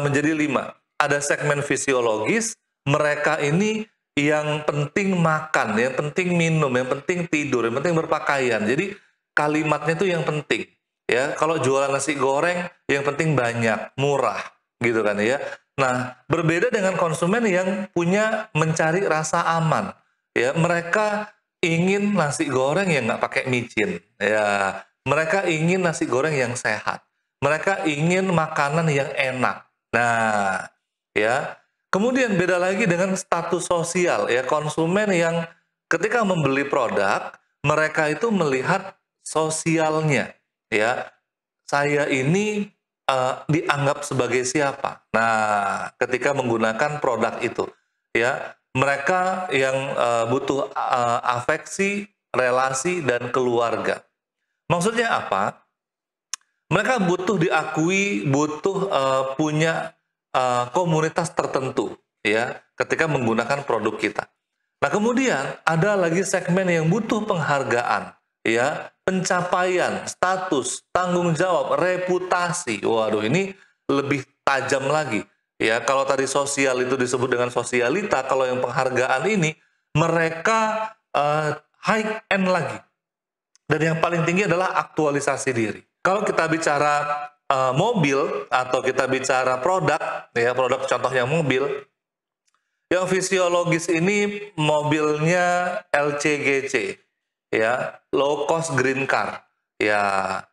menjadi 5. Ada segmen fisiologis, mereka ini yang penting makan, yang penting minum, yang penting tidur, yang penting berpakaian. Jadi kalimatnya itu yang penting. Ya, kalau jualan nasi goreng yang penting banyak, murah, gitu kan ya. Nah, berbeda dengan konsumen yang punya mencari rasa aman. Ya, mereka ingin nasi goreng yang nggak pakai micin. Ya, mereka ingin nasi goreng yang sehat. Mereka ingin makanan yang enak. Nah, ya. Kemudian beda lagi dengan status sosial ya, konsumen yang ketika membeli produk, mereka itu melihat sosialnya ya. Saya ini dianggap sebagai siapa? Nah, ketika menggunakan produk itu ya, mereka yang butuh afeksi, relasi dan keluarga. Maksudnya apa? Mereka butuh diakui, butuh punya komunitas tertentu ya ketika menggunakan produk kita. Nah, kemudian ada lagi segmen yang butuh penghargaan ya, pencapaian, status, tanggung jawab, reputasi. Waduh, ini lebih tajam lagi ya. Kalau tadi sosial itu disebut dengan sosialita, kalau yang penghargaan ini mereka high end lagi. Dan yang paling tinggi adalah aktualisasi diri. Kalau kita bicara mobil atau kita bicara produk, ya produk contohnya mobil, yang fisiologis ini mobilnya LCGC, ya low cost green car, ya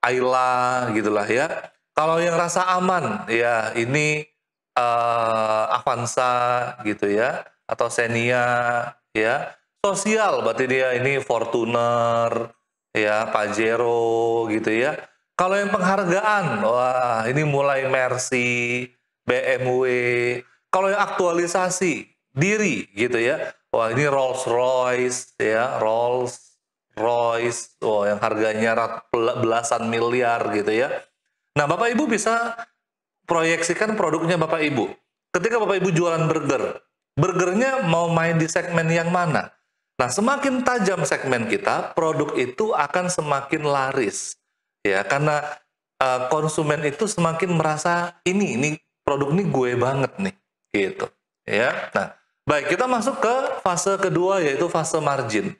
Ayla gitulah ya. Kalau yang rasa aman, ya ini Avanza gitu ya, atau Xenia, ya. Sosial berarti dia ini Fortuner, ya Pajero gitu ya. Kalau yang penghargaan, wah ini mulai Mercy, BMW. Kalau yang aktualisasi diri gitu ya, wah ini Rolls Royce ya, Rolls Royce, wah yang harganya belasan miliar gitu ya. Nah, Bapak Ibu bisa proyeksikan produknya Bapak Ibu. Ketika Bapak Ibu jualan burger, burgernya mau main di segmen yang mana? Nah, semakin tajam segmen kita, produk itu akan semakin laris. Ya, karena konsumen itu semakin merasa ini produk ini gue banget nih, gitu. Ya. Nah, baik, kita masuk ke fase kedua yaitu fase margin.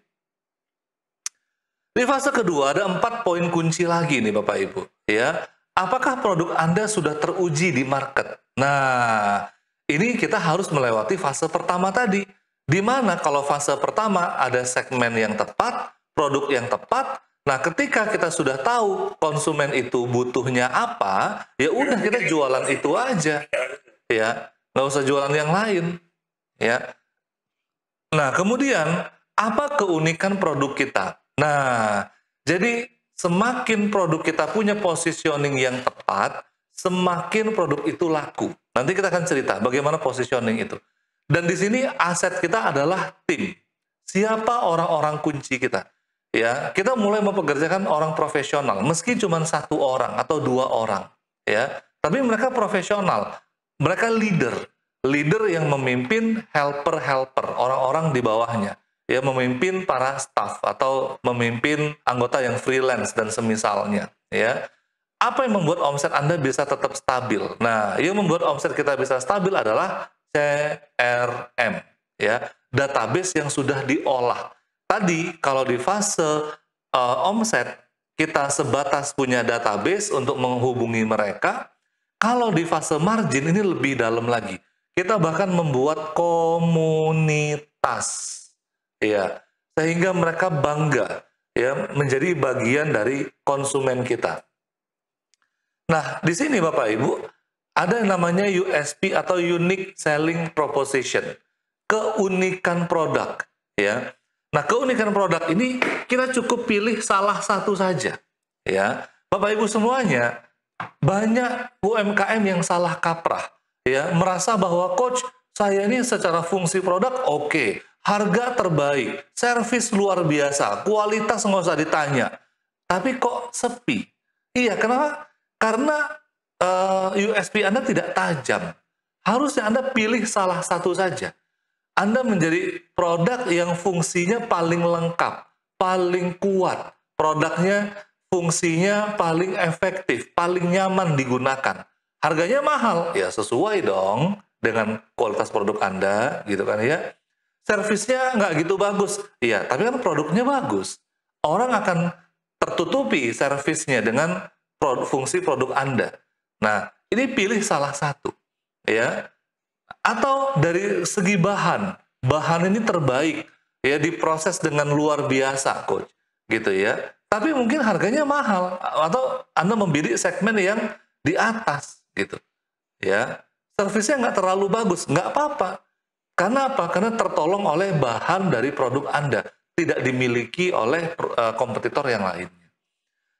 Di fase kedua ada 4 poin kunci lagi nih Bapak Ibu, ya. Apakah produk Anda sudah teruji di market? Nah, ini kita harus melewati fase pertama tadi. Di mana kalau fase pertama ada segmen yang tepat, produk yang tepat. Nah, ketika kita sudah tahu konsumen itu butuhnya apa, ya udah kita jualan itu aja, ya, nggak usah jualan yang lain, ya. Nah, kemudian apa keunikan produk kita? Nah, jadi semakin produk kita punya positioning yang tepat, semakin produk itu laku. Nanti kita akan cerita bagaimana positioning itu. Dan di sini aset kita adalah tim. Siapa orang-orang kunci kita? Ya, kita mulai mempekerjakan orang profesional, meski cuma 1 orang atau 2 orang, ya. Tapi mereka profesional, mereka leader yang memimpin helper-helper, orang-orang di bawahnya, ya, memimpin para staff atau memimpin anggota yang freelance dan semisalnya, ya. Apa yang membuat omset Anda bisa tetap stabil? Nah, yang membuat omset kita bisa stabil adalah CRM, ya, database yang sudah diolah. Tadi kalau di fase omset kita sebatas punya database untuk menghubungi mereka, kalau di fase margin ini lebih dalam lagi. Kita bahkan membuat komunitas, ya, sehingga mereka bangga, ya, menjadi bagian dari konsumen kita. Nah, di sini Bapak Ibu ada yang namanya USP atau Unique Selling Proposition, keunikan produk, ya. Nah, keunikan produk ini kita cukup pilih salah satu saja, ya. Bapak Ibu semuanya, banyak UMKM yang salah kaprah, ya, merasa bahwa coach saya ini secara fungsi produk oke, harga terbaik, servis luar biasa, kualitas nggak usah ditanya, tapi kok sepi. Iya, kenapa? Karena USP Anda tidak tajam. Harusnya Anda pilih salah satu saja. Anda menjadi produk yang fungsinya paling lengkap, paling kuat. Produknya fungsinya paling efektif, paling nyaman digunakan. Harganya mahal, ya sesuai dong dengan kualitas produk Anda, gitu kan ya. Servisnya nggak gitu bagus, iya, tapi kan produknya bagus. Orang akan tertutupi servisnya dengan fungsi produk Anda. Nah, ini pilih salah satu, ya. Atau dari segi bahan, bahan ini terbaik, ya diproses dengan luar biasa, coach, gitu ya. Tapi mungkin harganya mahal, atau Anda membidik segmen yang di atas, gitu, ya. Servisnya nggak terlalu bagus, nggak apa-apa. Karena apa? Karena tertolong oleh bahan dari produk Anda, tidak dimiliki oleh kompetitor yang lainnya.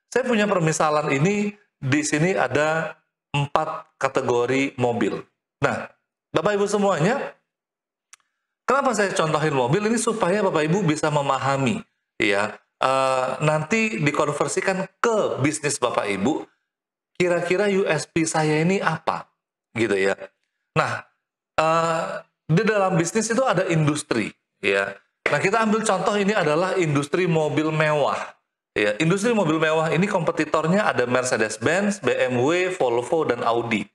Saya punya permisalan ini, di sini ada 4 kategori mobil. Nah, Bapak Ibu semuanya, kenapa saya contohin mobil ini supaya Bapak Ibu bisa memahami, ya, nanti dikonversikan ke bisnis Bapak Ibu, kira-kira USP saya ini apa, gitu ya. Nah, di dalam bisnis itu ada industri, ya. Nah, kita ambil contoh ini adalah industri mobil mewah. Ya, industri mobil mewah ini kompetitornya ada Mercedes-Benz, BMW, Volvo, dan Audi.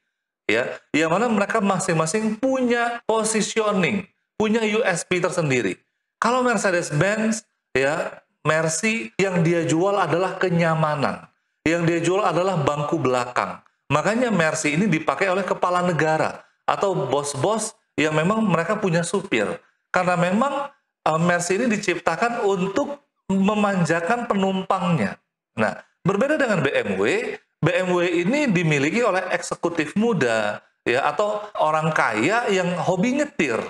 Ya, yang mana mereka masing-masing punya positioning, punya USP tersendiri. Kalau Mercedes-Benz, ya, Mercy yang dia jual adalah kenyamanan. Yang dia jual adalah bangku belakang. Makanya Mercy ini dipakai oleh kepala negara atau bos-bos yang memang mereka punya supir. Karena memang Mercy ini diciptakan untuk memanjakan penumpangnya. Nah, berbeda dengan BMW, BMW ini dimiliki oleh eksekutif muda, ya, atau orang kaya yang hobi nyetir,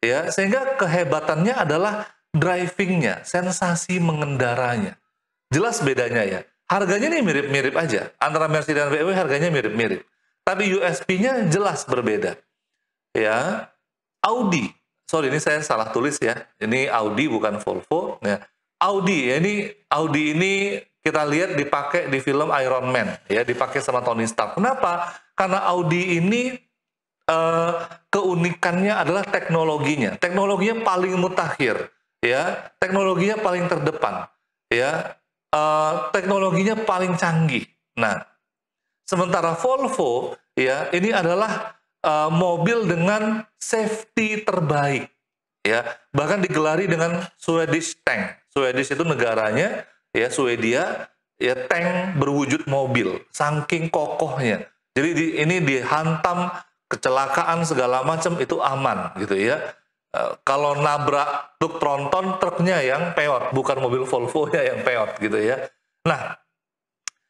ya, sehingga kehebatannya adalah drivingnya, sensasi mengendaranya. Jelas bedanya ya. Harganya nih mirip-mirip aja. Antara Mercy dan BMW harganya mirip-mirip. Tapi USP-nya jelas berbeda. Ya, Audi. Sorry, ini saya salah tulis ya. Ini Audi bukan Volvo. Ya. Audi, ya, Audi ini kita lihat dipakai di film Iron Man, ya, dipakai sama Tony Stark. Kenapa? Karena Audi ini keunikannya adalah teknologinya. Teknologinya paling mutakhir, ya. Teknologinya paling terdepan, ya. Teknologinya paling canggih. Nah, sementara Volvo, ya, ini adalah mobil dengan safety terbaik, ya. Bahkan digelari dengan Swedish tank. Swedish itu negaranya, ya, Swedia, ya, tank berwujud mobil, saking kokohnya. Jadi ini dihantam kecelakaan segala macam itu aman, gitu ya. Kalau nabrak truk tronton, truknya yang peot, bukan mobil Volvo-nya yang peot, gitu ya. Nah,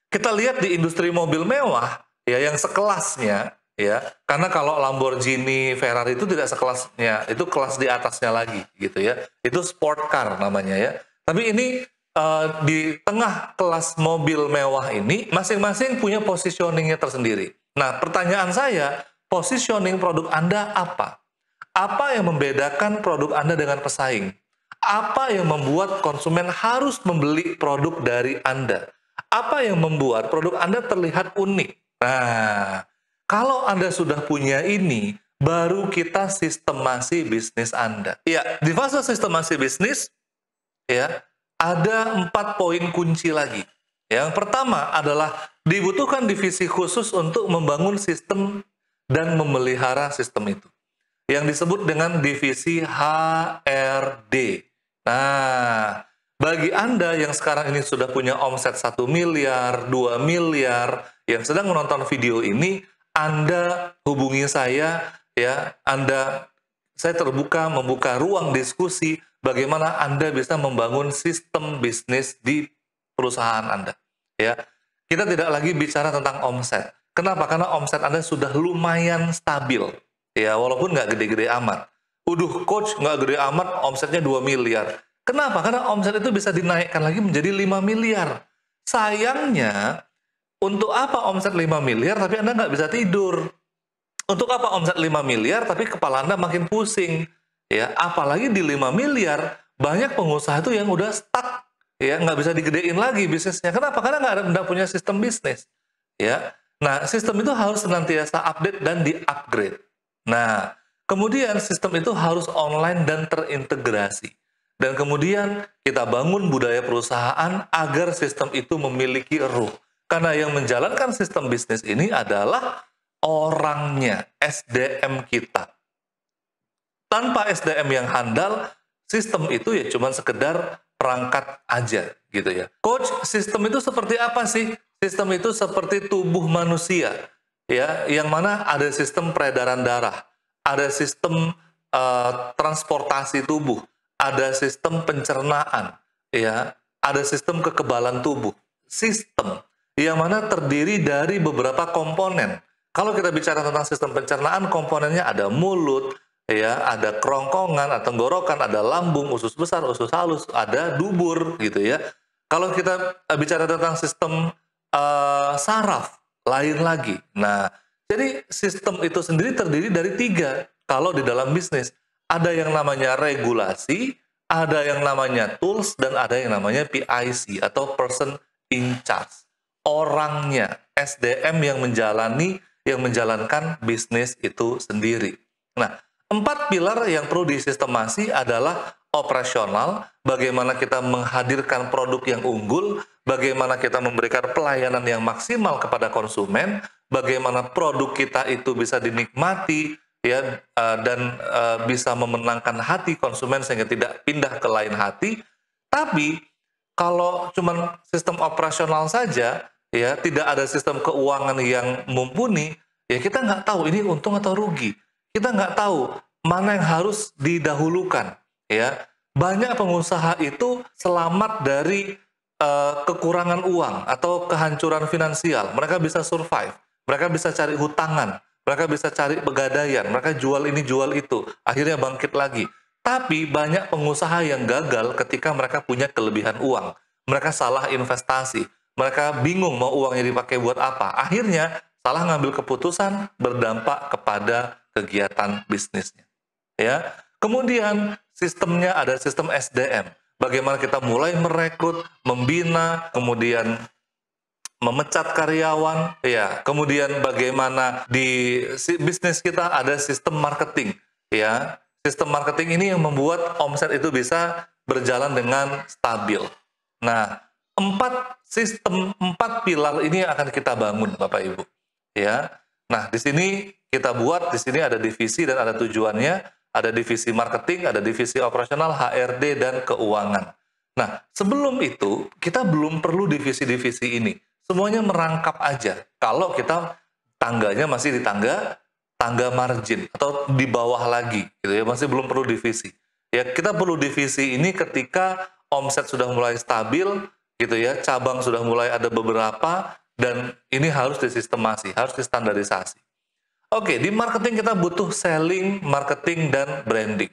kita lihat di industri mobil mewah, ya, yang sekelasnya, ya, karena kalau Lamborghini, Ferrari itu tidak sekelasnya, itu kelas di atasnya lagi, gitu ya. Itu sport car namanya, ya. Tapi ini di tengah kelas mobil mewah ini, masing-masing punya positioningnya tersendiri. Nah, pertanyaan saya, positioning produk Anda apa? Apa yang membedakan produk Anda dengan pesaing? Apa yang membuat konsumen harus membeli produk dari Anda? Apa yang membuat produk Anda terlihat unik? Nah, kalau Anda sudah punya ini, baru kita sistemasi bisnis Anda. Ya, di fase sistemasi bisnis, ya, ada 4 poin kunci lagi. Yang pertama adalah dibutuhkan divisi khusus untuk membangun sistem dan memelihara sistem itu, yang disebut dengan divisi HRD. Nah, bagi Anda yang sekarang ini sudah punya omset 1 miliar, 2 miliar, yang sedang menonton video ini, Anda hubungi saya, ya. Saya terbuka membuka ruang diskusi bagaimana Anda bisa membangun sistem bisnis di perusahaan Anda. Ya, kita tidak lagi bicara tentang omset. Kenapa? Karena omset Anda sudah lumayan stabil. Ya, walaupun nggak gede-gede amat. Coach, nggak gede amat, omsetnya 2 miliar. Kenapa? Karena omset itu bisa dinaikkan lagi menjadi 5 miliar. Sayangnya, untuk apa omset 5 miliar tapi Anda nggak bisa tidur? Untuk apa omset 5 miliar tapi kepala Anda makin pusing? Ya, apalagi di 5 miliar, banyak pengusaha itu yang udah stuck. Ya, nggak bisa digedein lagi bisnisnya. Kenapa? Karena nggak punya sistem bisnis. Ya, Nah, sistem itu harus senantiasa update dan di-upgrade. Nah, kemudian sistem itu harus online dan terintegrasi. Dan kemudian kita bangun budaya perusahaan agar sistem itu memiliki ruh. Karena yang menjalankan sistem bisnis ini adalah orangnya, SDM kita. Tanpa SDM yang handal, sistem itu ya cuma sekedar perangkat aja gitu ya. Coach, sistem itu seperti apa sih? Sistem itu seperti tubuh manusia ya, yang mana ada sistem peredaran darah, ada sistem transportasi tubuh, ada sistem pencernaan, ya, ada sistem kekebalan tubuh. Sistem yang mana terdiri dari beberapa komponen. Kalau kita bicara tentang sistem pencernaan, komponennya ada mulut, ya, ada kerongkongan, ada tenggorokan, ada lambung, usus besar, usus halus, ada dubur, gitu ya. Kalau kita bicara tentang sistem saraf, lain lagi. Nah, jadi sistem itu sendiri terdiri dari 3. Kalau di dalam bisnis, ada yang namanya regulasi, ada yang namanya tools, dan ada yang namanya PIC atau person in charge. Orangnya, SDM yang menjalankan bisnis itu sendiri. Nah, 4 pilar yang perlu disistemasi adalah operasional, bagaimana kita menghadirkan produk yang unggul, bagaimana kita memberikan pelayanan yang maksimal kepada konsumen, bagaimana produk kita itu bisa dinikmati, ya, dan bisa memenangkan hati konsumen sehingga tidak pindah ke lain hati. Tapi kalau cuma sistem operasional saja, ya, tidak ada sistem keuangan yang mumpuni, ya kita nggak tahu ini untung atau rugi. Kita nggak tahu mana yang harus didahulukan. Ya, banyak pengusaha itu selamat dari kekurangan uang atau kehancuran finansial. Mereka bisa survive, mereka bisa cari hutangan, mereka bisa cari pegadaian, mereka jual ini jual itu, akhirnya bangkit lagi. Tapi banyak pengusaha yang gagal ketika mereka punya kelebihan uang. Mereka salah investasi, mereka bingung mau uangnya dipakai buat apa. Akhirnya salah ngambil keputusan, berdampak kepada kegiatan bisnisnya. Ya, kemudian sistemnya ada sistem SDM. Bagaimana kita mulai merekrut, membina, kemudian memecat karyawan, ya. Kemudian bagaimana di bisnis kita ada sistem marketing, ya. Sistem marketing ini yang membuat omset itu bisa berjalan dengan stabil. Nah, 4 pilar ini yang akan kita bangun, Bapak Ibu. Ya. Nah, di sini kita buat, di sini ada divisi dan ada tujuannya. Ada divisi marketing, ada divisi operasional, HRD, dan keuangan. Nah, sebelum itu, kita belum perlu divisi-divisi ini. Semuanya merangkap aja. Kalau kita tangganya masih di tangga margin, atau di bawah lagi, gitu ya, masih belum perlu divisi. Ya, kita perlu divisi ini ketika omset sudah mulai stabil, gitu ya, cabang sudah mulai ada beberapa, dan ini harus disistemasi, harus distandarisasi. Oke, di marketing kita butuh selling, marketing, dan branding.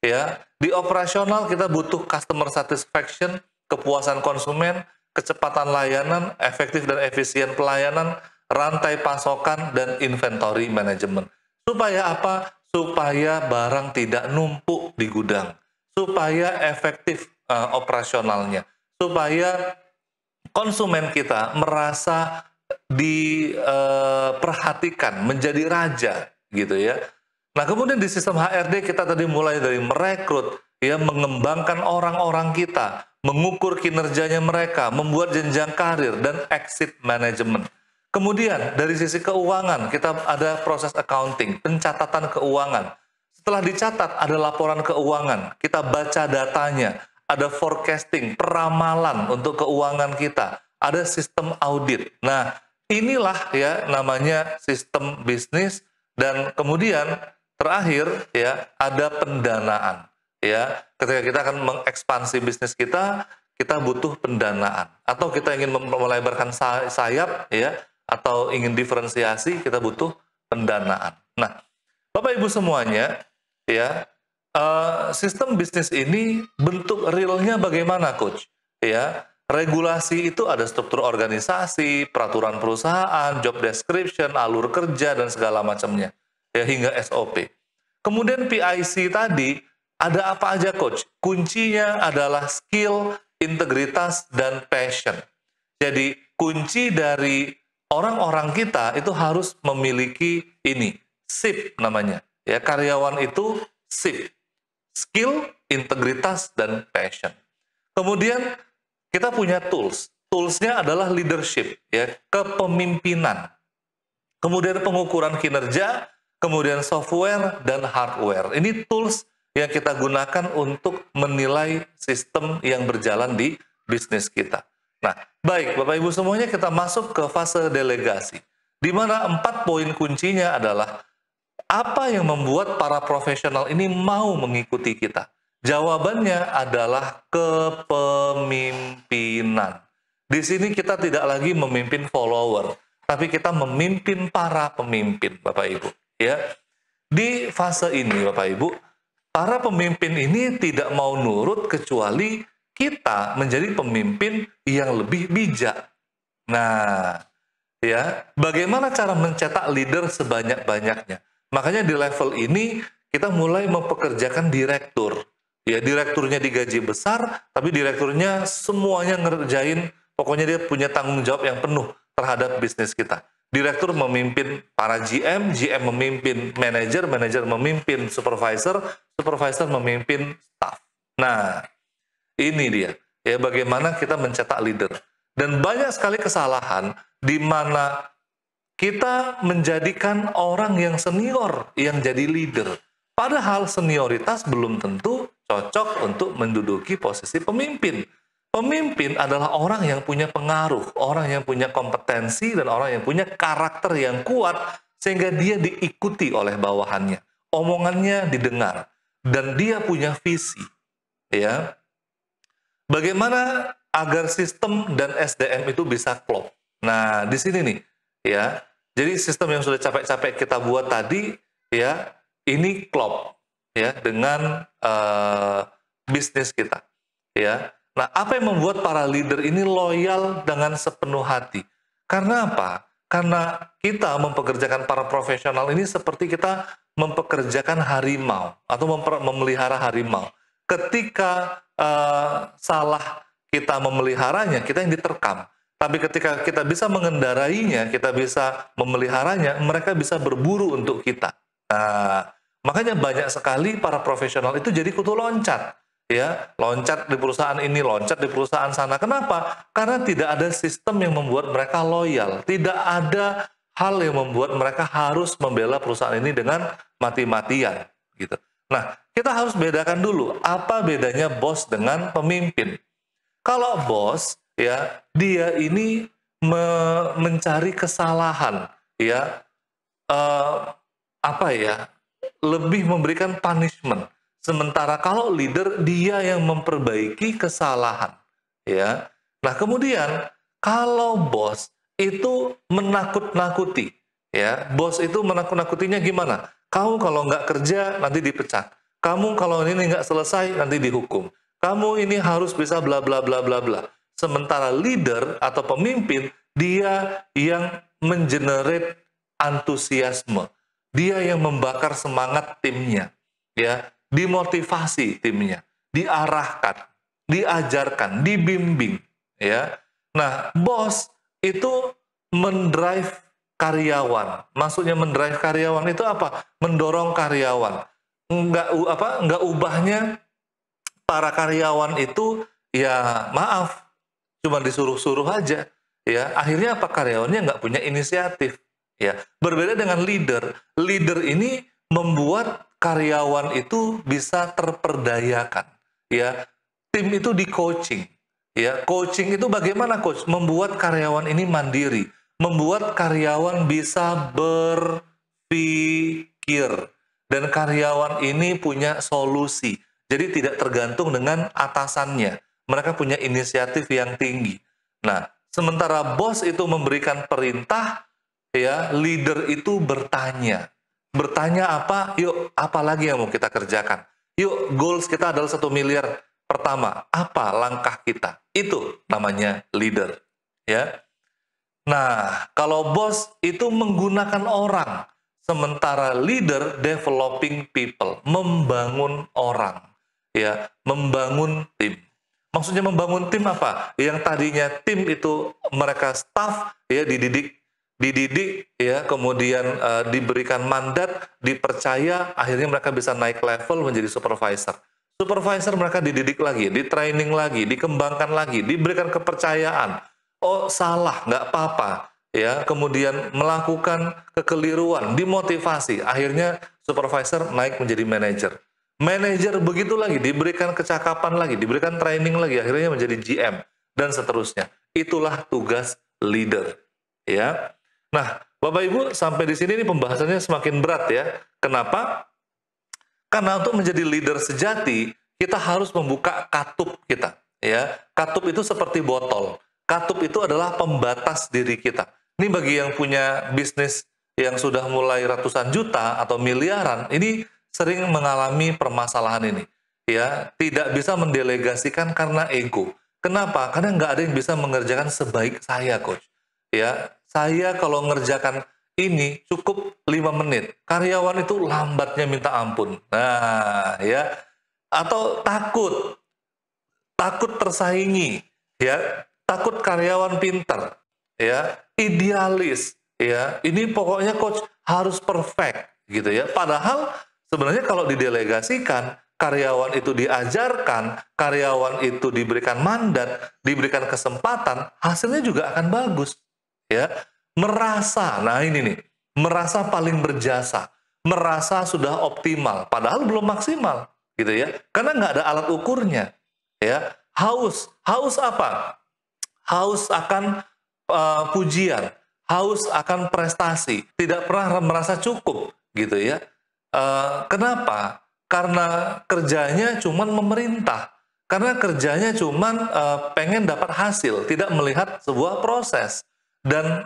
Ya, di operasional kita butuh customer satisfaction, kepuasan konsumen, kecepatan layanan, efektif dan efisien pelayanan, rantai pasokan, dan inventory management. Supaya apa? Supaya barang tidak numpuk di gudang. Supaya efektif operasionalnya. Supaya konsumen kita merasa diperhatikan, menjadi raja, gitu ya. Nah, kemudian di sistem HRD kita tadi mulai dari merekrut, ya, mengembangkan orang-orang kita, mengukur kinerjanya mereka, membuat jenjang karir, dan exit management. Kemudian dari sisi keuangan kita ada proses accounting, pencatatan keuangan. Setelah dicatat ada laporan keuangan, kita baca datanya, ada forecasting, peramalan untuk keuangan kita, ada sistem audit. Nah, inilah ya namanya sistem bisnis. Dan kemudian terakhir ya ada pendanaan. Ya, ketika kita akan mengekspansi bisnis kita butuh pendanaan. Atau kita ingin melebarkan sayap ya, atau ingin diferensiasi, kita butuh pendanaan. Nah, Bapak Ibu semuanya, ya, sistem bisnis ini bentuk realnya bagaimana, Coach? Ya, regulasi itu ada struktur organisasi, peraturan perusahaan, job description, alur kerja, dan segala macamnya, ya, hingga SOP. Kemudian PIC tadi, ada apa aja, Coach? Kuncinya adalah skill, integritas, dan passion. Jadi, kunci dari orang-orang kita itu harus memiliki ini, SIP namanya. Ya, karyawan itu SIP, skill, integritas, dan passion. Kemudian kita punya tools. Toolsnya adalah leadership, ya, kepemimpinan. Kemudian pengukuran kinerja, kemudian software dan hardware. Ini tools yang kita gunakan untuk menilai sistem yang berjalan di bisnis kita. Nah, baik Bapak Ibu semuanya, kita masuk ke fase delegasi. Di mana 4 poin kuncinya adalah apa yang membuat para profesional ini mau mengikuti kita? Jawabannya adalah kepemimpinan. Di sini kita tidak lagi memimpin follower, tapi kita memimpin para pemimpin, Bapak Ibu. Ya, di fase ini, Bapak Ibu, para pemimpin ini tidak mau nurut kecuali kita menjadi pemimpin yang lebih bijak. Nah, ya, bagaimana cara mencetak leader sebanyak-banyaknya? Makanya di level ini kita mulai mempekerjakan direktur. Ya, direkturnya digaji besar, tapi direkturnya semuanya ngerjain, pokoknya dia punya tanggung jawab yang penuh terhadap bisnis kita. Direktur memimpin para GM, GM memimpin manajer, manajer memimpin supervisor, supervisor memimpin staff. Nah, ini dia. Ya, bagaimana kita mencetak leader. Dan banyak sekali kesalahan di mana kita menjadikan orang yang senior yang jadi leader. Padahal senioritas belum tentu cocok untuk menduduki posisi pemimpin. Pemimpin adalah orang yang punya pengaruh, orang yang punya kompetensi, dan orang yang punya karakter yang kuat, sehingga dia diikuti oleh bawahannya. Omongannya didengar, dan dia punya visi. Ya, bagaimana agar sistem dan SDM itu bisa klop? Nah, di sini nih, ya. Jadi sistem yang sudah capek-capek kita buat tadi, ya, ini klop, ya, dengan bisnis kita, ya. Nah, apa yang membuat para leader ini loyal dengan sepenuh hati? Karena apa? Karena kita mempekerjakan para profesional ini seperti kita mempekerjakan harimau atau memelihara harimau. Ketika salah kita memeliharanya, kita yang diterkam. Tapi ketika kita bisa mengendarainya, kita bisa memeliharanya, mereka bisa berburu untuk kita. Nah, makanya banyak sekali para profesional itu jadi kutu loncat. Ya, loncat di perusahaan ini, loncat di perusahaan sana. Kenapa? Karena tidak ada sistem yang membuat mereka loyal. Tidak ada hal yang membuat mereka harus membela perusahaan ini dengan mati-matian, gitu. Nah, kita harus bedakan dulu apa bedanya bos dengan pemimpin. Kalau bos, ya, dia ini mencari kesalahan, ya, lebih memberikan punishment. Sementara kalau leader, dia yang memperbaiki kesalahan, ya. Nah, kemudian kalau bos itu menakut-nakuti, ya, bos itu menakut-nakutinya gimana? Kamu kalau nggak kerja nanti dipecat. Kamu kalau ini nggak selesai nanti dihukum. Kamu ini harus bisa bla bla bla bla bla. Sementara leader atau pemimpin, dia yang mengenerate antusiasme, dia yang membakar semangat timnya, ya. Dimotivasi timnya, diarahkan, diajarkan, dibimbing, ya. Nah, bos itu mendrive karyawan. Maksudnya mendrive karyawan itu apa? Mendorong karyawan. Enggak ubahnya para karyawan itu, ya maaf, cuma disuruh-suruh aja, ya. Akhirnya apa? Karyawannya nggak punya inisiatif, ya. Berbeda dengan leader. Leader ini membuat karyawan itu bisa terperdayakan, ya. Tim itu di coaching, ya. Coaching itu bagaimana, coach? Membuat karyawan ini mandiri, membuat karyawan bisa berpikir, dan karyawan ini punya solusi. Jadi tidak tergantung dengan atasannya. Mereka punya inisiatif yang tinggi. Nah, sementara bos itu memberikan perintah, ya, leader itu bertanya. Bertanya apa? Yuk, apa lagi yang mau kita kerjakan? Yuk, goals kita adalah 1 miliar. Pertama, apa langkah kita? Itu namanya leader, ya. Nah, kalau bos itu menggunakan orang, sementara leader developing people, membangun orang, ya, membangun tim. Maksudnya membangun tim apa? Yang tadinya tim itu mereka staff, ya, dididik dididik ya, kemudian diberikan mandat, dipercaya, akhirnya mereka bisa naik level menjadi supervisor. Supervisor mereka dididik lagi, di training lagi, dikembangkan lagi, diberikan kepercayaan. Oh salah, nggak apa-apa ya, kemudian melakukan kekeliruan, dimotivasi, akhirnya supervisor naik menjadi manajer. Manajer begitu lagi, diberikan kecakapan lagi, diberikan training lagi, akhirnya menjadi GM dan seterusnya. Itulah tugas leader, ya. Nah, Bapak Ibu, sampai di sini ini pembahasannya semakin berat ya. Kenapa? Karena untuk menjadi leader sejati, kita harus membuka katup kita, ya. Katup itu seperti botol. Katup itu adalah pembatas diri kita. Ini bagi yang punya bisnis yang sudah mulai ratusan juta atau miliaran, ini sering mengalami permasalahan ini. Ya, tidak bisa mendelegasikan karena ego. Kenapa? Karena nggak ada yang bisa mengerjakan sebaik saya, Coach. Ya, saya kalau ngerjakan ini cukup 5 menit. Karyawan itu lambatnya minta ampun. Nah, ya. Atau takut tersaingi, ya. Takut karyawan pintar, ya. Idealis, ya. Ini pokoknya coach harus perfect gitu ya. Padahal sebenarnya kalau didelegasikan, karyawan itu diajarkan, karyawan itu diberikan mandat, diberikan kesempatan, hasilnya juga akan bagus. Ya, merasa, nah ini nih, merasa paling berjasa, merasa sudah optimal, padahal belum maksimal, gitu ya, karena nggak ada alat ukurnya, ya, haus apa? Haus akan pujian, haus akan prestasi, tidak pernah merasa cukup, gitu ya. Kenapa? Karena kerjanya cuman memerintah, karena kerjanya cuman pengen dapat hasil, tidak melihat sebuah proses. Dan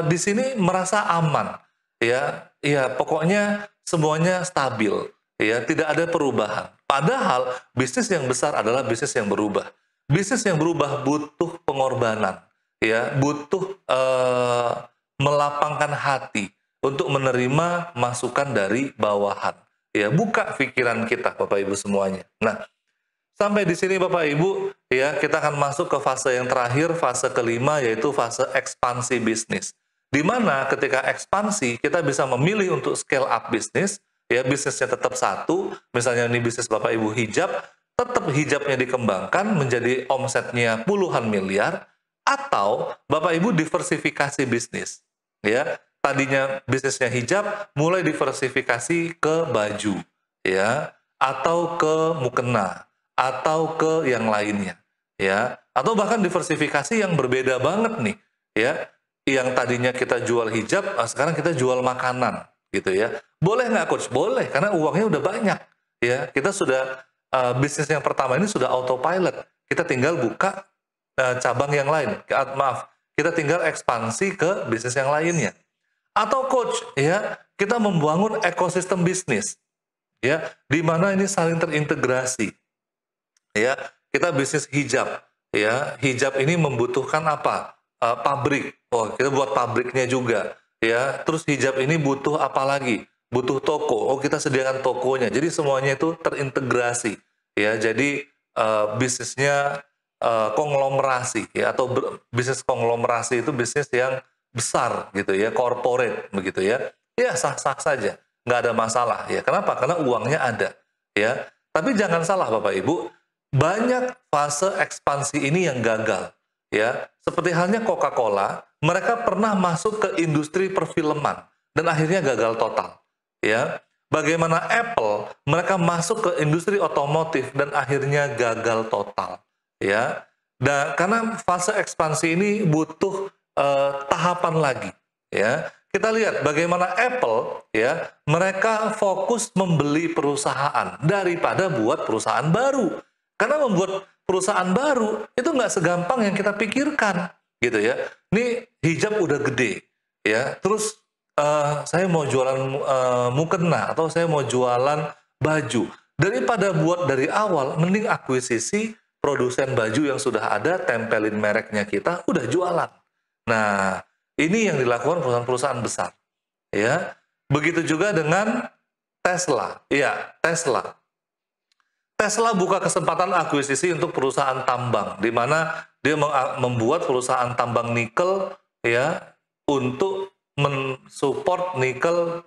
di sini merasa aman, ya, pokoknya semuanya stabil, ya, tidak ada perubahan. Padahal bisnis yang besar adalah bisnis yang berubah. Bisnis yang berubah butuh pengorbanan, ya, butuh melapangkan hati untuk menerima masukan dari bawahan. Ya, buka pikiran kita, Bapak Ibu semuanya. Nah, sampai di sini Bapak Ibu, ya, kita akan masuk ke fase yang terakhir, fase kelima, yaitu fase ekspansi bisnis. Di mana ketika ekspansi, kita bisa memilih untuk scale up bisnis, ya, bisnisnya tetap satu, misalnya ini bisnis Bapak Ibu hijab, tetap hijabnya dikembangkan menjadi omsetnya puluhan miliar, atau Bapak Ibu diversifikasi bisnis. Ya, tadinya bisnisnya hijab, mulai diversifikasi ke baju, ya, atau ke mukena, atau ke yang lainnya, ya, atau bahkan diversifikasi yang berbeda banget nih, ya, yang tadinya kita jual hijab, sekarang kita jual makanan, gitu ya. Boleh nggak, Coach? Boleh, karena uangnya udah banyak, ya. Kita sudah bisnis yang pertama ini sudah autopilot, kita tinggal buka cabang yang lain, kita tinggal ekspansi ke bisnis yang lainnya. Atau Coach, ya, kita membangun ekosistem bisnis, ya, di mana ini saling terintegrasi. Ya, kita bisnis hijab, ya, hijab ini membutuhkan apa? Pabrik. Oh, kita buat pabriknya juga, ya. Terus hijab ini butuh apa lagi? Butuh toko. Oh, kita sediakan tokonya. Jadi semuanya itu terintegrasi, ya. Jadi bisnisnya konglomerasi, ya, atau bisnis konglomerasi itu bisnis yang besar, gitu ya, corporate, begitu ya. Ya, sah-sah saja, nggak ada masalah, ya. Kenapa? Karena uangnya ada, ya. Tapi jangan salah, Bapak Ibu. Banyak fase ekspansi ini yang gagal, ya. Seperti halnya Coca-Cola, mereka pernah masuk ke industri perfilman dan akhirnya gagal total, ya. Bagaimana Apple, mereka masuk ke industri otomotif dan akhirnya gagal total, ya. Dan karena fase ekspansi ini butuh tahapan lagi, ya. Kita lihat bagaimana Apple, ya, mereka fokus membeli perusahaan daripada buat perusahaan baru. Karena membuat perusahaan baru itu nggak segampang yang kita pikirkan, gitu ya. Ini hijab udah gede, ya. Terus saya mau jualan mukena atau saya mau jualan baju. Daripada buat dari awal, mending akuisisi produsen baju yang sudah ada, tempelin mereknya kita, udah jualan. Nah, ini yang dilakukan perusahaan-perusahaan besar, ya. Begitu juga dengan Tesla, ya, Tesla. Tesla buka kesempatan akuisisi untuk perusahaan tambang, di mana dia membuat perusahaan tambang nikel, ya, untuk mensupport nikel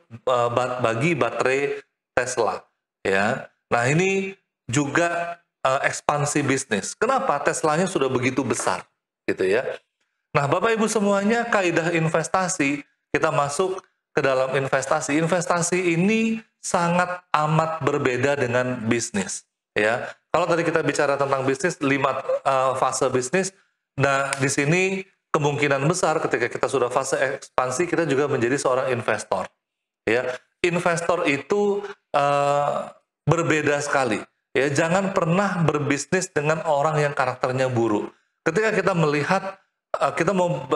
bagi baterai Tesla, ya. Nah, ini juga ekspansi bisnis. Kenapa? Teslanya sudah begitu besar, gitu ya. Nah, Bapak Ibu semuanya, kaidah investasi, kita masuk ke dalam investasi. Investasi ini sangat amat berbeda dengan bisnis, ya. Kalau tadi kita bicara tentang bisnis, 5 fase bisnis. Nah, di sini kemungkinan besar ketika kita sudah fase ekspansi, kita juga menjadi seorang investor, ya. Investor itu berbeda sekali, ya. Jangan pernah berbisnis dengan orang yang karakternya buruk. Ketika kita melihat kita mau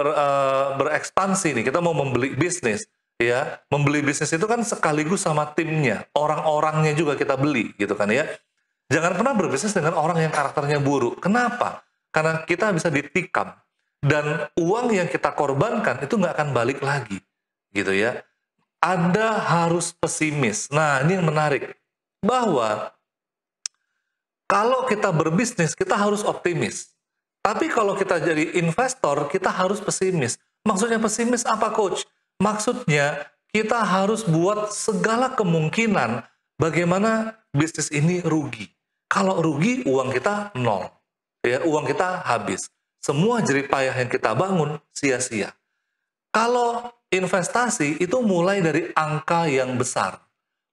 berekspansi nih, kita mau membeli bisnis, ya. Membeli bisnis itu kan sekaligus sama timnya, orang-orangnya juga kita beli, gitu kan ya. Jangan pernah berbisnis dengan orang yang karakternya buruk. Kenapa? Karena kita bisa ditikam, dan uang yang kita korbankan itu nggak akan balik lagi, gitu ya. Anda harus pesimis. Nah, ini yang menarik, bahwa kalau kita berbisnis, kita harus optimis. Tapi kalau kita jadi investor, kita harus pesimis. Maksudnya pesimis apa, Coach? Maksudnya kita harus buat segala kemungkinan bagaimana bisnis ini rugi. Kalau rugi, uang kita nol. Ya, uang kita habis. Semua jerih payah yang kita bangun sia-sia. Kalau investasi itu mulai dari angka yang besar.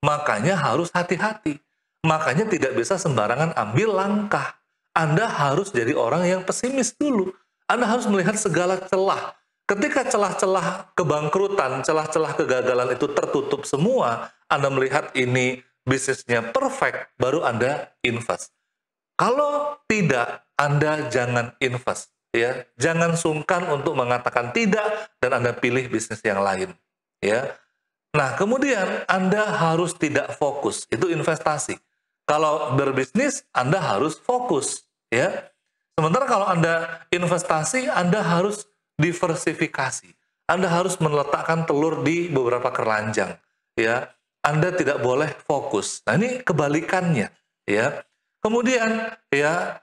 Makanya harus hati-hati. Makanya tidak bisa sembarangan ambil langkah. Anda harus jadi orang yang pesimis dulu. Anda harus melihat segala celah. Ketika celah-celah kebangkrutan, celah-celah kegagalan itu tertutup semua, Anda melihat ini bisnisnya perfect, baru Anda invest. Kalau tidak, Anda jangan invest, ya. Jangan sungkan untuk mengatakan tidak dan Anda pilih bisnis yang lain, ya. Nah, kemudian Anda harus tidak fokus, itu investasi. Kalau berbisnis, Anda harus fokus, ya. Sementara kalau Anda investasi, Anda harus diversifikasi. Anda harus meletakkan telur di beberapa keranjang, ya. Anda tidak boleh fokus. Nah, ini kebalikannya, ya. Kemudian, ya,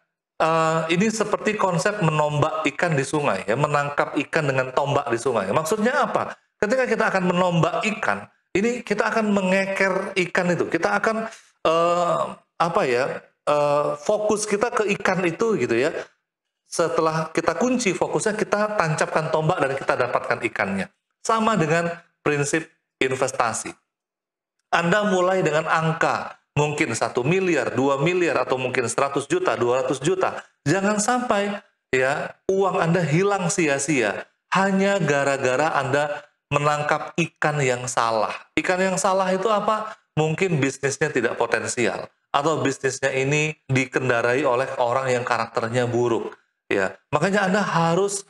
ini seperti konsep menombak ikan di sungai, ya, menangkap ikan dengan tombak di sungai. Maksudnya apa? Ketika kita akan menombak ikan, ini kita akan mengeker ikan itu. Kita akan fokus kita ke ikan itu, gitu ya. Setelah kita kunci fokusnya, kita tancapkan tombak dan kita dapatkan ikannya. Sama dengan prinsip investasi. Anda mulai dengan angka, mungkin 1 miliar, 2 miliar, atau mungkin 100 juta, 200 juta. Jangan sampai, ya, uang Anda hilang sia-sia hanya gara-gara Anda menangkap ikan yang salah. Ikan yang salah itu apa? Mungkin bisnisnya tidak potensial, atau bisnisnya ini dikendarai oleh orang yang karakternya buruk, ya. Makanya Anda harus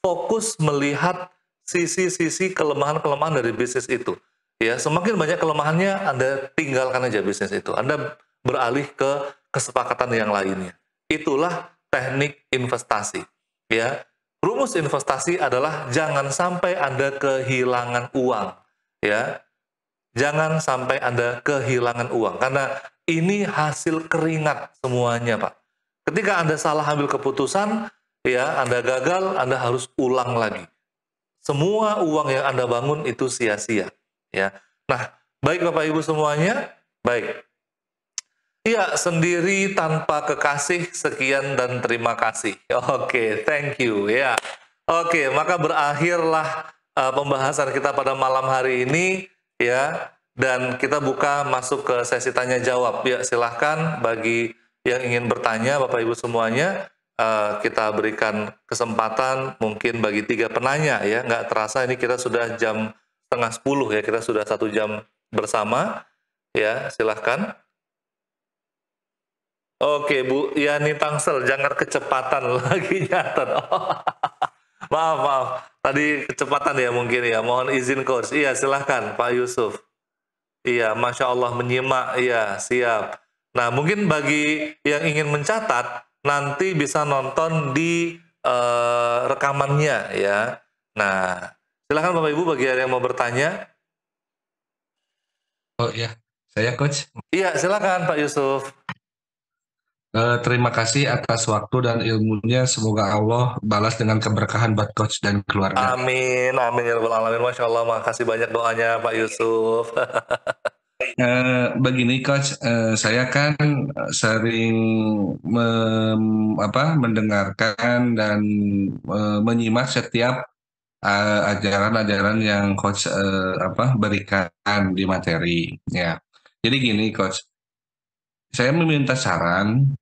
fokus melihat sisi-sisi kelemahan-kelemahan dari bisnis itu. Ya, semakin banyak kelemahannya, Anda tinggalkan aja bisnis itu. Anda beralih ke kesepakatan yang lainnya. Itulah teknik investasi. Ya, rumus investasi adalah jangan sampai Anda kehilangan uang. Ya, jangan sampai Anda kehilangan uang, karena ini hasil keringat semuanya, Pak. Ketika Anda salah ambil keputusan, ya, Anda gagal, Anda harus ulang lagi. Semua uang yang Anda bangun itu sia-sia. Ya, nah, baik Bapak Ibu semuanya, baik. Iya, sendiri tanpa kekasih, sekian dan terima kasih. Oke, thank you, ya. Oke, maka berakhirlah pembahasan kita pada malam hari ini, ya. Dan kita buka masuk ke sesi tanya jawab. Ya, silahkan bagi yang ingin bertanya, Bapak Ibu semuanya, kita berikan kesempatan mungkin bagi 3 penanya, ya. Nggak terasa ini kita sudah jam 9:30, ya, kita sudah 1 jam bersama, ya, silahkan. Oke, Bu Yani Tangsel, jangan kecepatan lagi nyatet. Oh, maaf, tadi kecepatan ya mungkin, ya, mohon izin Coach. Iya, silahkan Pak Yusuf. Iya, Masya Allah menyimak, iya, siap. Nah, mungkin bagi yang ingin mencatat, nanti bisa nonton di rekamannya, ya. Nah, silahkan Bapak Ibu bagi yang mau bertanya. Oh iya, saya Coach. Iya, silakan Pak Yusuf. Terima kasih atas waktu dan ilmunya. Semoga Allah balas dengan keberkahan buat coach dan keluarga. Amin, amin ya rabbal alamin. Masya Allah, makasih banyak doanya Pak Yusuf. Begini coach, saya kan sering mendengarkan dan menyimak setiap ajaran-ajaran yang coach berikan di materi. Ya, jadi gini coach, saya meminta saran.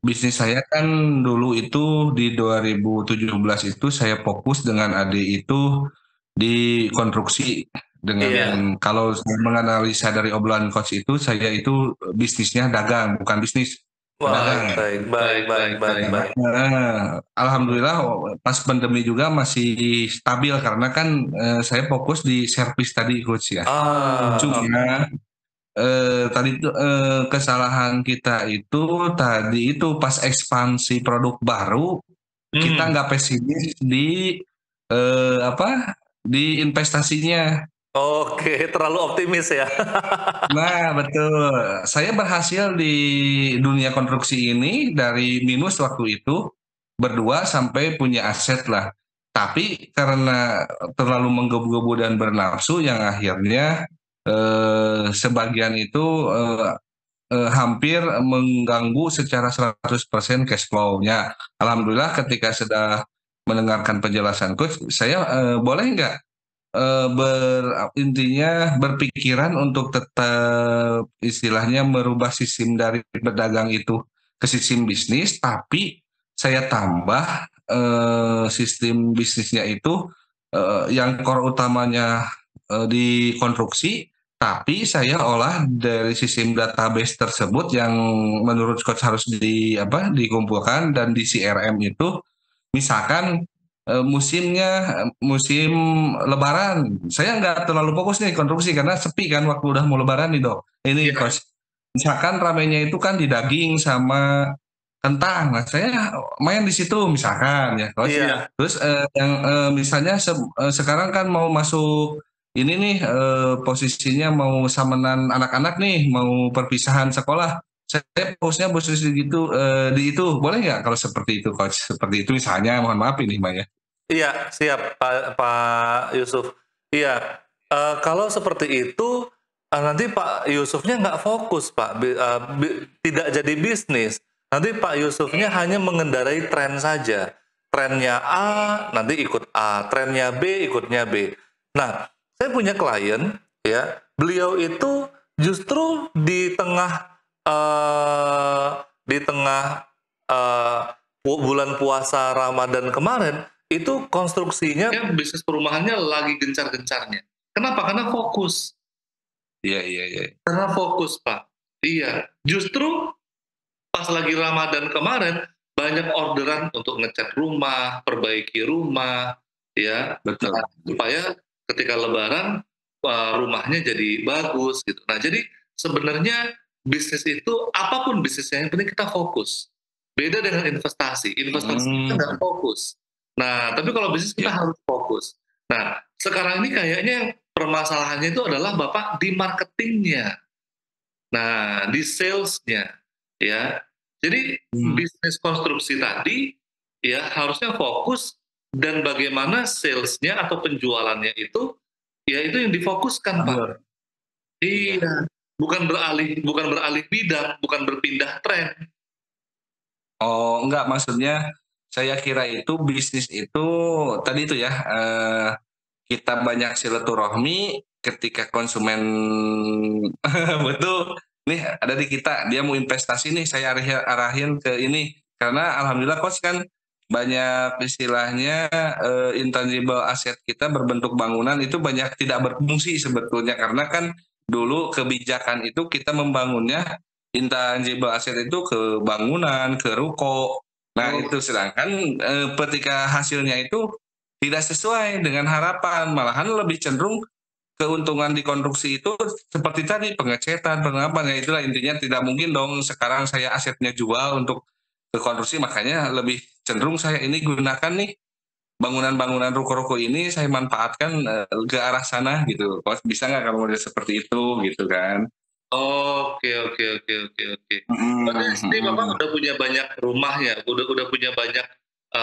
Bisnis saya kan dulu itu di 2017 itu saya fokus dengan adik itu di konstruksi Iya. dengan kalau saya menganalisa dari obrolan coach itu saya itu bisnisnya dagang bukan bisnis Baik, dagang. baik, baik, baik, baik, baik. Alhamdulillah pas pandemi juga masih stabil karena kan saya fokus di servis tadi coach ya. Oke. Cuma tadi itu kesalahan kita itu tadi itu pas ekspansi produk baru kita nggak pesimis di di investasinya. Oke, terlalu optimis ya. Nah betul, saya berhasil di dunia konstruksi ini dari minus waktu itu berdua sampai punya aset lah. Tapi karena terlalu menggebu-gebu dan bernafsu yang akhirnya sebagian itu hampir mengganggu secara 100% cash flow-nya. Alhamdulillah ketika sudah mendengarkan penjelasan coach, saya boleh nggak intinya berpikiran untuk tetap istilahnya merubah sistem dari berdagang itu ke sistem bisnis, tapi saya tambah sistem bisnisnya itu yang core utamanya di konstruksi, tapi saya olah dari sistem database tersebut yang menurut coach harus dikumpulkan dan di CRM itu misalkan musim Lebaran, saya nggak terlalu fokus nih konstruksi karena sepi kan waktu udah mau Lebaran nih dok. Ini coach, misalkan ramenya itu kan di daging sama kentang, nah saya main di situ misalkan ya coach. Iya. Terus yang misalnya sekarang kan mau masuk ini nih posisinya mau samenan anak-anak nih, mau perpisahan sekolah. Saya fokusnya posisi gitu di itu boleh nggak kalau seperti itu coach? Seperti itu misalnya, mohon maaf ini Mbak ya. Iya, siap Pak Yusuf. Iya, kalau seperti itu nanti Pak Yusufnya nggak fokus Pak, tidak jadi bisnis. Nanti Pak Yusufnya hanya mengendarai tren saja. Trennya A, nanti ikut A. Trennya B, ikutnya B. Nah, saya punya klien, ya, beliau itu justru eh, di tengah bulan puasa Ramadan kemarin itu konstruksinya bisnis perumahannya lagi gencar-gencarnya. Kenapa? Karena fokus. Iya, iya, iya. Karena fokus, Pak. Iya. Justru pas lagi Ramadan kemarin banyak orderan untuk ngecat rumah, perbaiki rumah, ya. Betul. Nah, supaya ketika Lebaran rumahnya jadi bagus gitu. Nah, jadi sebenarnya bisnis itu apapun bisnisnya yang penting kita fokus. Beda dengan investasi. Investasi kita nggak fokus. Nah, tapi kalau bisnis kita harus fokus. Nah, sekarang ini kayaknya permasalahannya itu adalah Bapak di marketingnya. Nah, di salesnya, ya. Jadi bisnis konstruksi tadi, ya harusnya fokus dan bagaimana salesnya atau penjualannya itu, ya itu yang difokuskan Pak. Iya, bukan beralih bidang, bukan berpindah tren. Oh, enggak, maksudnya saya kira itu bisnis itu tadi itu ya kita banyak silaturahmi ketika konsumen betul nih ada di kita dia mau investasi nih saya arahin ke ini karena alhamdulillah coach kan banyak istilahnya intangible aset kita berbentuk bangunan itu banyak tidak berfungsi sebetulnya karena kan dulu kebijakan itu kita membangunnya intangible aset itu ke bangunan, ke ruko. Nah, itu sedangkan ketika hasilnya itu tidak sesuai dengan harapan, malahan lebih cenderung keuntungan di konstruksi itu seperti tadi pengecetan, pengapan ya itulah intinya tidak mungkin dong sekarang saya asetnya jual untuk ke konstruksi makanya lebih cenderung saya ini gunakan nih bangunan-bangunan ruko-ruko ini saya manfaatkan ke arah sana gitu. Bisa nggak kalau model seperti itu gitu kan? Oke, oke, oke, oke, oke. Berarti di sini Bapak udah punya banyak rumah ya? Udah punya banyak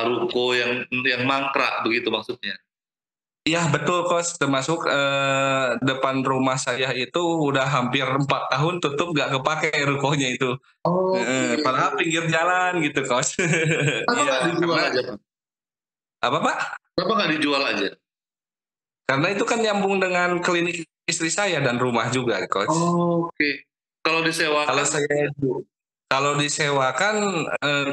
ruko yang mangkrak begitu maksudnya? Iya betul Coach, termasuk depan rumah saya itu udah hampir 4 tahun tutup nggak kepake rukonya itu. Oke. Padahal pinggir jalan gitu Coach. Kenapa nggak Iya, dijual aja, Pak? apa Pak? Kenapa nggak dijual aja? Karena itu kan nyambung dengan klinik istri saya dan rumah juga Coach. Oke. Kalau Kalau disewakan, saya kalau disewakan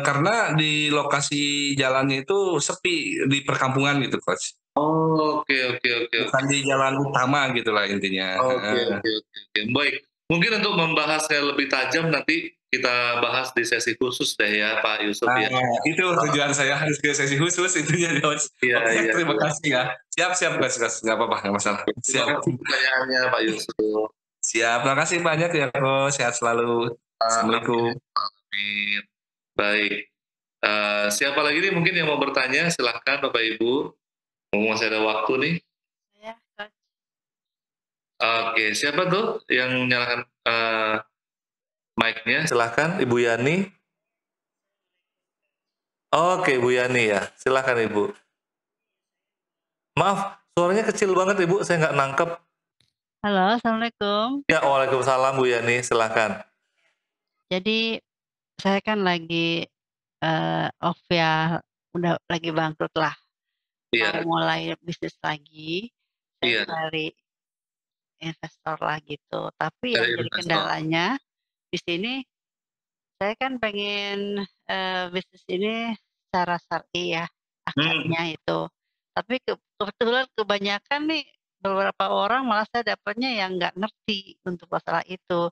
karena di lokasi jalannya itu sepi di perkampungan gitu Coach. oke, oke, oke, Bukan oke. di jalan utama gitulah intinya. Oke, oke, oke, oke. Baik. Mungkin untuk membahasnya lebih tajam nanti kita bahas di sesi khusus deh ya, Pak Yusuf Nah, ya. itu tujuan saya harus ke sesi khusus itunya Coach. Iya, Oke, iya, terima iya. kasih ya. Siap, siap Coach, Coach. Nggak apa-apa, nggak masalah. Terima Siap. kasih pertanyaannya, Pak Yusuf. Siap, terima kasih banyak ya Coach. Sehat selalu. Assalamualaikum. Amin. Baik. Siapa lagi nih mungkin yang mau bertanya? Silahkan Bapak Ibu. Masih ada waktu nih. Saya, Coach. Oke, siapa tuh yang nyalakan mic-nya? Silahkan, Ibu Yani. Oke, Ibu Yani ya. Silahkan Ibu. Maaf, suaranya kecil banget Ibu, saya nggak nangkep. Halo, Assalamualaikum. Ya, waalaikumsalam Bu Yani, silahkan. Jadi, saya kan lagi, off ya, udah lagi bangkrut lah. Iya, Mau mulai bisnis lagi, saya iya, cari investor lah gitu. Tapi dari yang jadi investor. kendalanya, di sini saya kan pengen, bisnis ini secara syar'i ya, akadnya itu. Tapi kebetulan kebanyakan nih, beberapa orang malah saya dapatnya yang nggak ngerti untuk masalah itu.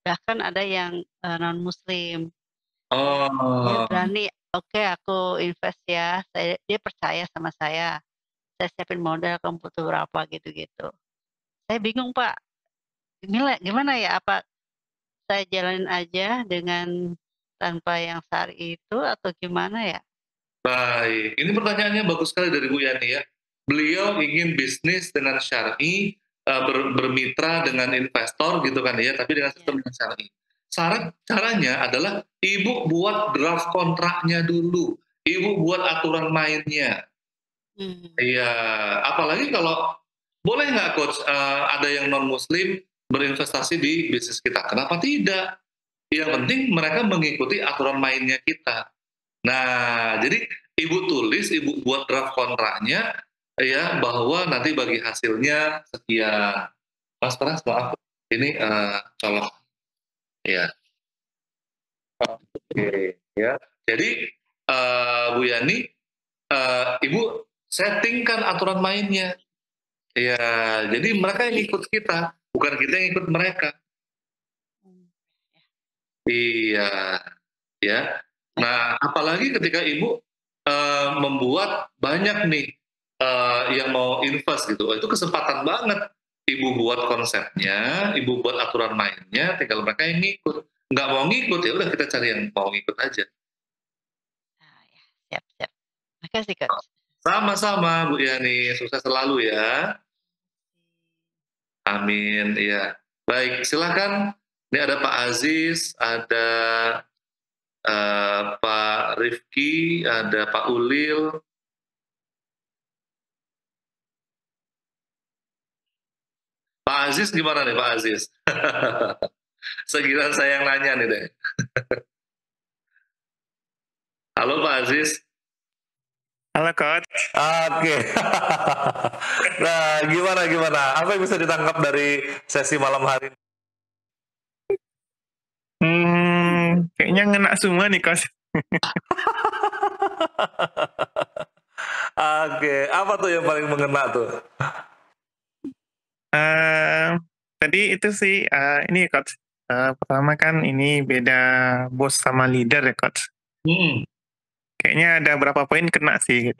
Bahkan ada yang, non-muslim. Dia Oh, berani, "Oke aku invest ya," dia percaya sama saya siapin modal kamu butuh berapa gitu-gitu. Saya bingung Pak, gimana ya, apa saya jalanin aja dengan tanpa yang syar'i itu atau gimana ya? baik. Ini pertanyaannya bagus sekali dari Bu Yani ya. Beliau ingin bisnis dengan syar'i, bermitra dengan investor gitu kan ya, tapi dengan sistem yang syar'i. Caranya adalah Ibu buat draft kontraknya dulu, Ibu buat aturan mainnya. Mmm. Iya, apalagi kalau boleh nggak Coach, ada yang non-muslim berinvestasi di bisnis kita? Kenapa tidak? Yang penting mereka mengikuti aturan mainnya kita. Nah, jadi Ibu tulis, Ibu buat draft kontraknya, ya bahwa nanti bagi hasilnya sekian. Mas Pras, maaf, ini colok. Ya, oke, ya. Jadi Bu Yani, Ibu settingkan aturan mainnya. Ya, jadi mereka yang ikut kita, bukan kita yang ikut mereka. Mmm, ya. Iya, ya. Nah, apalagi ketika Ibu membuat banyak nih yang mau invest gitu, itu kesempatan banget. Ibu buat konsepnya, Ibu buat aturan mainnya, tinggal mereka yang ngikut. Nggak mau ngikut, ya udah kita cari yang mau ngikut aja. Ah, ya, siap, siap. Makasih Coach. Sama-sama Bu Yani, sukses selalu ya. Amin, iya. Baik, silakan. Ini ada Pak Aziz, ada Pak Rifki, ada Pak Ulil. Pak Aziz gimana nih Pak Aziz? Segilan saya yang nanya nih deh. Halo Pak Aziz. Halo Coach. Oke. Nah, gimana? Apa yang bisa ditangkap dari sesi malam hari ini? Kayaknya ngena semua nih Coach. Oke, apa tuh yang paling mengena tuh? Tadi itu sih ini Coach. Pertama kan ini beda bos sama leader ya Coach. Kayaknya ada berapa poin kena sih.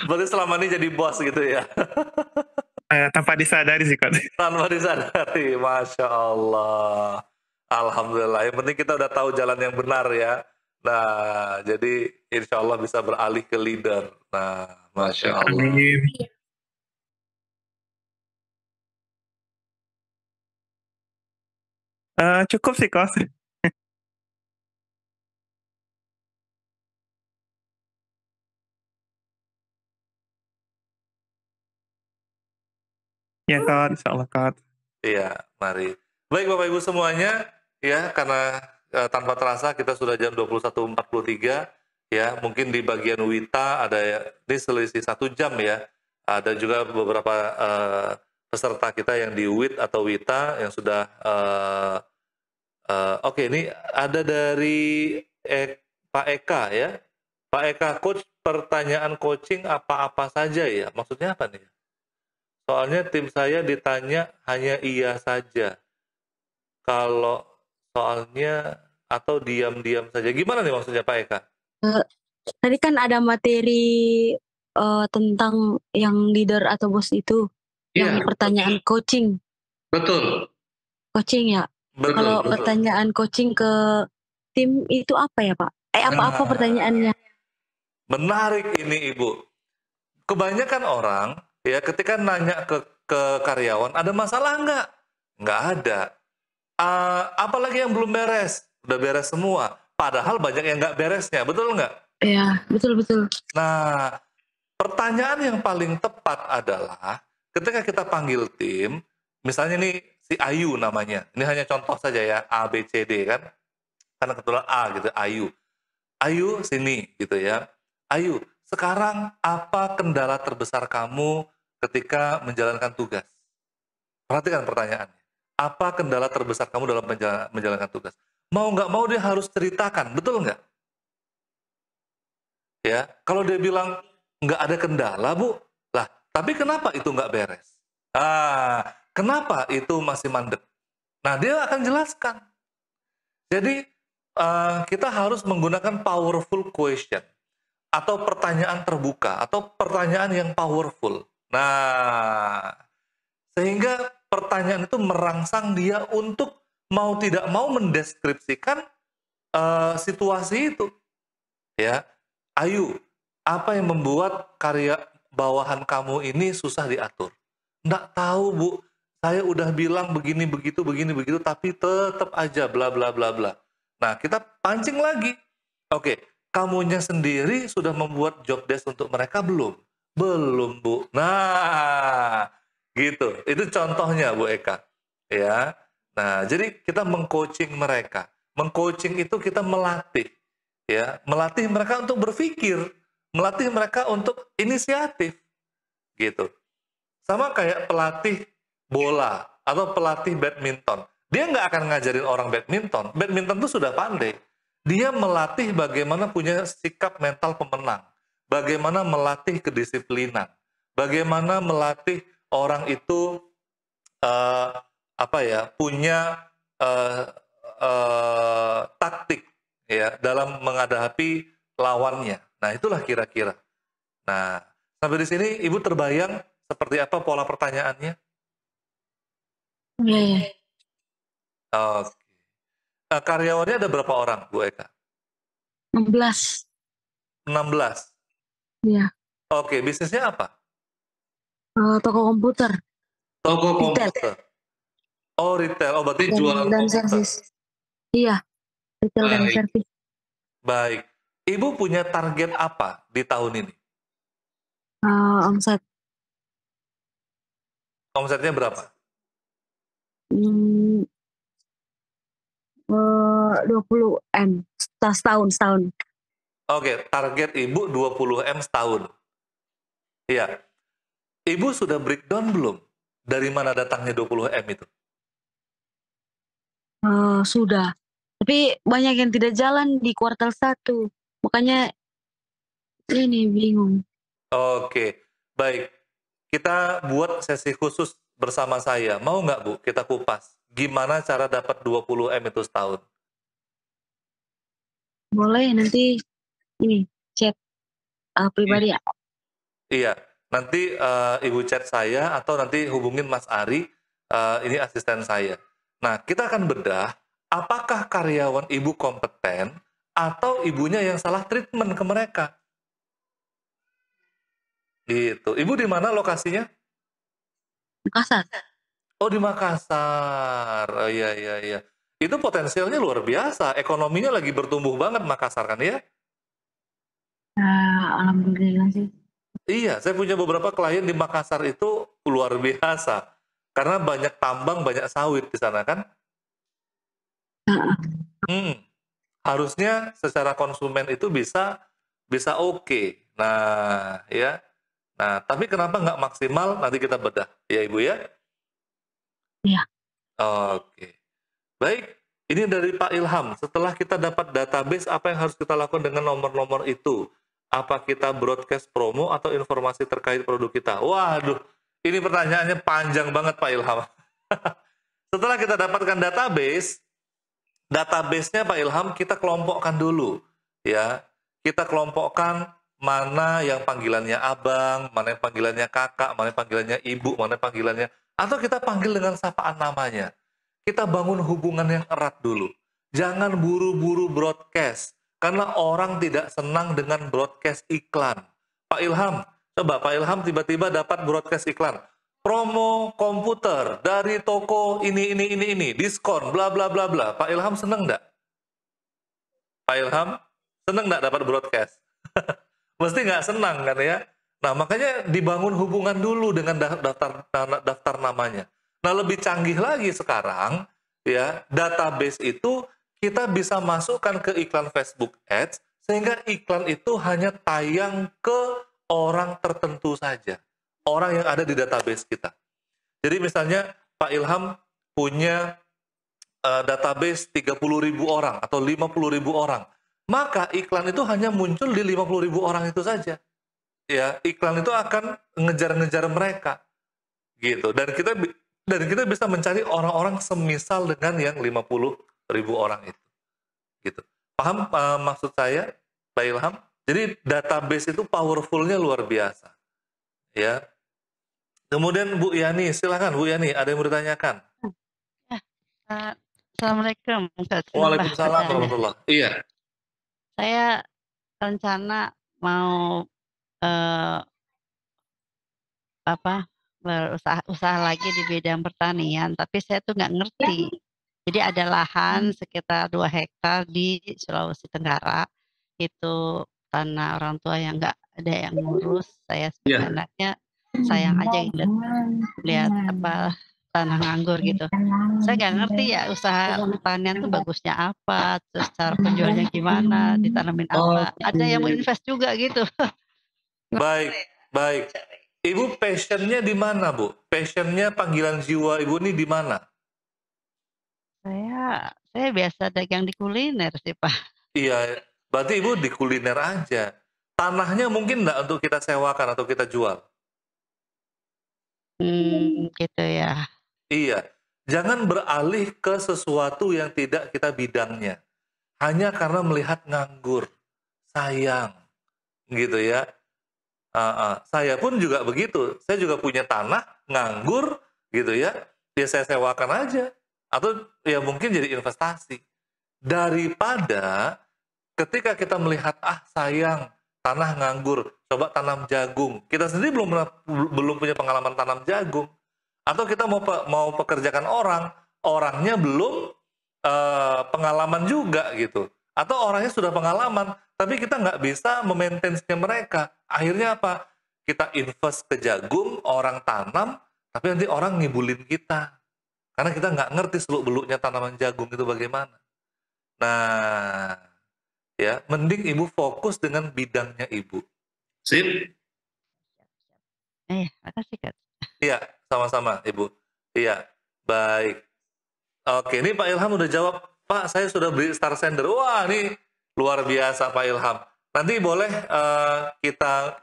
Berarti selama ini jadi bos gitu ya? Tanpa disadari sih Coach. Tanpa disadari, Masya Allah. Alhamdulillah, yang penting kita udah tahu jalan yang benar ya. Nah, jadi insya Allah bisa beralih ke leader. Nah, Masya Allah. Amin. Cukup sih, Coach. Ya, Coach. Insyaallah, Coach. Iya, mari. Baik Bapak Ibu semuanya, ya karena tanpa terasa kita sudah jam 21.43, ya mungkin di bagian Wita ada ini selisih 1 jam ya. Ada juga beberapa peserta kita yang di WIT atau Wita yang sudah oke, ini ada dari Pak Eka ya. Pak Eka, coach, pertanyaan coaching apa-apa saja ya? Maksudnya apa nih? Soalnya tim saya ditanya hanya iya saja. Kalau soalnya atau diam-diam saja. Gimana nih maksudnya Pak Eka? Tadi kan ada materi tentang yang leader atau bos itu, yang pertanyaan coaching. Betul. Coaching ya. Kalau pertanyaan coaching ke tim itu apa ya Pak? Apa pertanyaannya? Menarik ini Ibu. Kebanyakan orang ya ketika nanya ke karyawan, ada masalah nggak? Nggak ada. Apalagi yang belum beres? Udah beres semua. Padahal banyak yang nggak beresnya, betul nggak? Iya, betul-betul. Nah, pertanyaan yang paling tepat adalah ketika kita panggil tim, misalnya nih si Ayu namanya, ini hanya contoh saja ya, A, B, C, D kan, karena kebetulan A gitu, Ayu. Ayu sini gitu ya. Ayu, sekarang apa kendala terbesar kamu ketika menjalankan tugas? Perhatikan pertanyaannya. Apa kendala terbesar kamu dalam menjalankan tugas? Mau nggak mau dia harus ceritakan, betul nggak? Ya, kalau dia bilang nggak ada kendala Bu, lah tapi kenapa itu nggak beres? Kenapa itu masih mandek? Nah dia akan jelaskan. Jadi kita harus menggunakan powerful question atau pertanyaan terbuka atau pertanyaan yang powerful. Nah sehingga pertanyaan itu merangsang dia untuk mau tidak mau mendeskripsikan situasi itu. Ya, Ayu, apa yang membuat karya bawahan kamu ini susah diatur? Nggak tahu Bu, saya udah bilang begini begitu, tapi tetap aja bla bla bla bla. Nah kita pancing lagi. Oke, kamunya sendiri sudah membuat job desk untuk mereka belum? Belum Bu. Nah, gitu. Itu contohnya Bu Eka. Ya. Nah, jadi kita mengcoaching mereka. Mengcoaching itu kita melatih. Ya, melatih mereka untuk berpikir, melatih mereka untuk inisiatif. Gitu. Sama kayak pelatih bola atau pelatih badminton. Dia nggak akan ngajarin orang badminton. Badminton itu sudah pandai. Dia melatih bagaimana punya sikap mental pemenang. Bagaimana melatih kedisiplinan. Bagaimana melatih orang itu punya taktik ya dalam menghadapi lawannya. Nah, itulah kira-kira. Nah, sampai di sini Ibu terbayang seperti apa pola pertanyaannya? Iya. Oke. Karyawannya ada berapa orang, Bu Eka? 16. 16? Iya. Oke, bisnisnya apa? Toko komputer. Toko Retail. komputer. Oh, retail. Oh, berarti jualan Dan komputer. servis. Iya, retail dan Baik. servis. Baik. Ibu punya target apa di tahun ini? Omset. Omsetnya berapa? 20M setahun. Oke, target Ibu 20M setahun. Iya. Ibu sudah breakdown belum? Dari mana datangnya 20M itu? Sudah. Tapi banyak yang tidak jalan di kuartal 1. Makanya ini bingung. Oke, baik. Kita buat sesi khusus bersama saya. Mau nggak Bu, kita kupas. Gimana cara dapat 20M itu setahun? Boleh nanti ini chat pribadi ya. Iya, nanti Ibu chat saya atau nanti hubungin Mas Ari, ini asisten saya. Nah, kita akan bedah apakah karyawan Ibu kompeten atau ibunya yang salah treatment ke mereka. Gitu. Ibu di mana lokasinya? Makassar. Oh, di Makassar. Oh, iya. itu potensialnya luar biasa. Ekonominya lagi bertumbuh banget Makassar kan ya? Alhamdulillah sih. Iya, saya punya beberapa klien di Makassar itu luar biasa. Karena banyak tambang, banyak sawit di sana kan. Harusnya secara konsumen itu bisa oke. Nah, ya. Nah, tapi kenapa nggak maksimal? Nanti kita bedah, ya Ibu ya. Iya. Oke. Baik, ini dari Pak Ilham. Setelah kita dapat database, apa yang harus kita lakukan dengan nomor-nomor itu? Apa kita broadcast promo atau informasi terkait produk kita? Waduh, ini pertanyaannya panjang banget Pak Ilham. Setelah kita dapatkan database-nya Pak Ilham kita kelompokkan dulu. Ya, kita kelompokkan mana yang panggilannya abang, mana yang panggilannya kakak, mana yang panggilannya ibu, mana yang panggilannya, atau kita panggil dengan sapaan namanya. Kita bangun hubungan yang erat dulu. Jangan buru-buru broadcast, karena orang tidak senang dengan broadcast iklan. Pak Ilham, coba Pak Ilham tiba-tiba dapat broadcast iklan. Promo komputer dari toko ini, diskon, bla bla bla bla. Pak Ilham seneng nggak? Pak Ilham seneng nggak dapat broadcast? Mesti nggak senang kan ya? Nah makanya dibangun hubungan dulu dengan daftar namanya. Nah lebih canggih lagi sekarang ya, database itu kita bisa masukkan ke iklan Facebook Ads sehingga iklan itu hanya tayang ke orang tertentu saja, orang yang ada di database kita. Jadi misalnya Pak Ilham punya database 30.000 orang atau 50.000 orang, maka iklan itu hanya muncul di 50.000 orang itu saja. Ya, iklan itu akan ngejar-ngejar mereka gitu, dan kita bisa mencari orang-orang semisal dengan yang 50.000 orang itu gitu. Paham maksud saya Pak Ilham? Jadi database itu powerfulnya luar biasa ya. Kemudian Bu Yani, silakan Bu Yani, ada yang mau ditanyakan? Assalamualaikum. Waalaikumsalam warahmatullahi. Iya. Saya rencana mau berusaha lagi di bidang pertanian, tapi saya tuh nggak ngerti. Jadi ada lahan sekitar 2 hektar di Sulawesi Tenggara, itu tanah orang tua yang nggak ada yang ngurus. Saya sebagai anaknya sayang aja gitu lihat tanah nganggur gitu. Saya nggak ngerti ya usaha pertanian tuh bagusnya apa, terus cara penjualnya gimana, ditanamin apa. Ada yang mau invest juga gitu. Baik. Ibu passionnya di mana, Bu? Passionnya, panggilan jiwa Ibu ini di mana? Saya biasa dagang di kuliner sih, Pak. Iya, berarti Ibu di kuliner aja. Tanahnya mungkin nggak untuk kita sewakan atau kita jual? Gitu ya. Iya, jangan beralih ke sesuatu yang tidak kita bidangnya. Hanya karena melihat nganggur, sayang, gitu ya. Saya pun juga begitu. Saya juga punya tanah nganggur gitu ya. Ya saya sewakan aja atau ya mungkin jadi investasi. Daripada ketika kita melihat sayang tanah nganggur, coba tanam jagung. Kita sendiri belum punya pengalaman tanam jagung. Atau kita mau pekerjakan orangnya belum pengalaman juga gitu. Atau orangnya sudah pengalaman, tapi kita nggak bisa memaintain-nya mereka. Akhirnya apa? Kita invest ke jagung, orang tanam, tapi nanti orang ngibulin kita. Karena kita nggak ngerti seluk-beluknya tanaman jagung itu bagaimana. Nah, ya, mending Ibu fokus dengan bidangnya Ibu. Sip? Makasih, Kak. Iya, sama-sama Ibu. Iya, baik. Oke, ini Pak Ilham udah jawab. Pak, saya sudah beli Star Sender. Wah, ini luar biasa Pak Ilham. Nanti boleh kita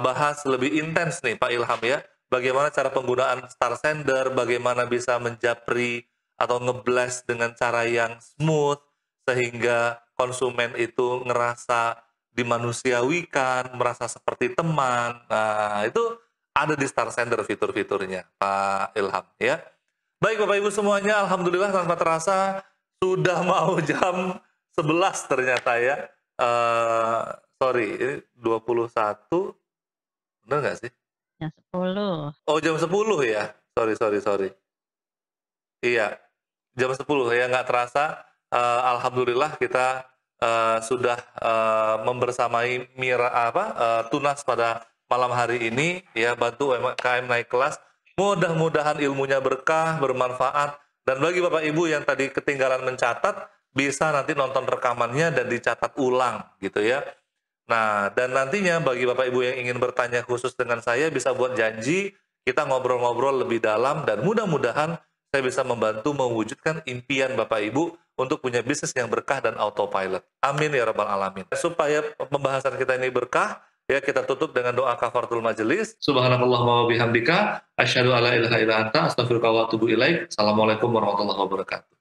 bahas lebih intens nih Pak Ilham ya. Bagaimana cara penggunaan Star Sender, bagaimana bisa menjapri atau ngeblast dengan cara yang smooth, sehingga konsumen itu ngerasa dimanusiawikan, merasa seperti teman. Nah, itu ada di Star Sender fitur-fiturnya Pak Ilham ya. Baik Bapak Ibu semuanya, alhamdulillah tanpa terasa sudah mau jam 11 ternyata ya. Sorry, ini 21. Benar nggak sih? Jam 10. Oh, jam 10 ya. Sorry. Iya. jam 10 ya, nggak terasa. Alhamdulillah kita sudah membersamai Tunas pada malam hari ini ya, bantu UMKM naik kelas. Mudah-mudahan ilmunya berkah, bermanfaat, dan bagi Bapak Ibu yang tadi ketinggalan mencatat, bisa nanti nonton rekamannya dan dicatat ulang gitu ya. Nah, dan nantinya bagi Bapak Ibu yang ingin bertanya khusus dengan saya, bisa buat janji, kita ngobrol-ngobrol lebih dalam, dan mudah-mudahan saya bisa membantu mewujudkan impian Bapak Ibu untuk punya bisnis yang berkah dan autopilot. Amin ya rabbal alamin. Supaya pembahasan kita ini berkah, ya kita tutup dengan doa kafaratul majelis. Subhanallahumma wa bihamdika, asyhadu alla ilaha illa anta, astaghfiruka wa atubu ilaik. Assalamualaikum warahmatullahi wabarakatuh.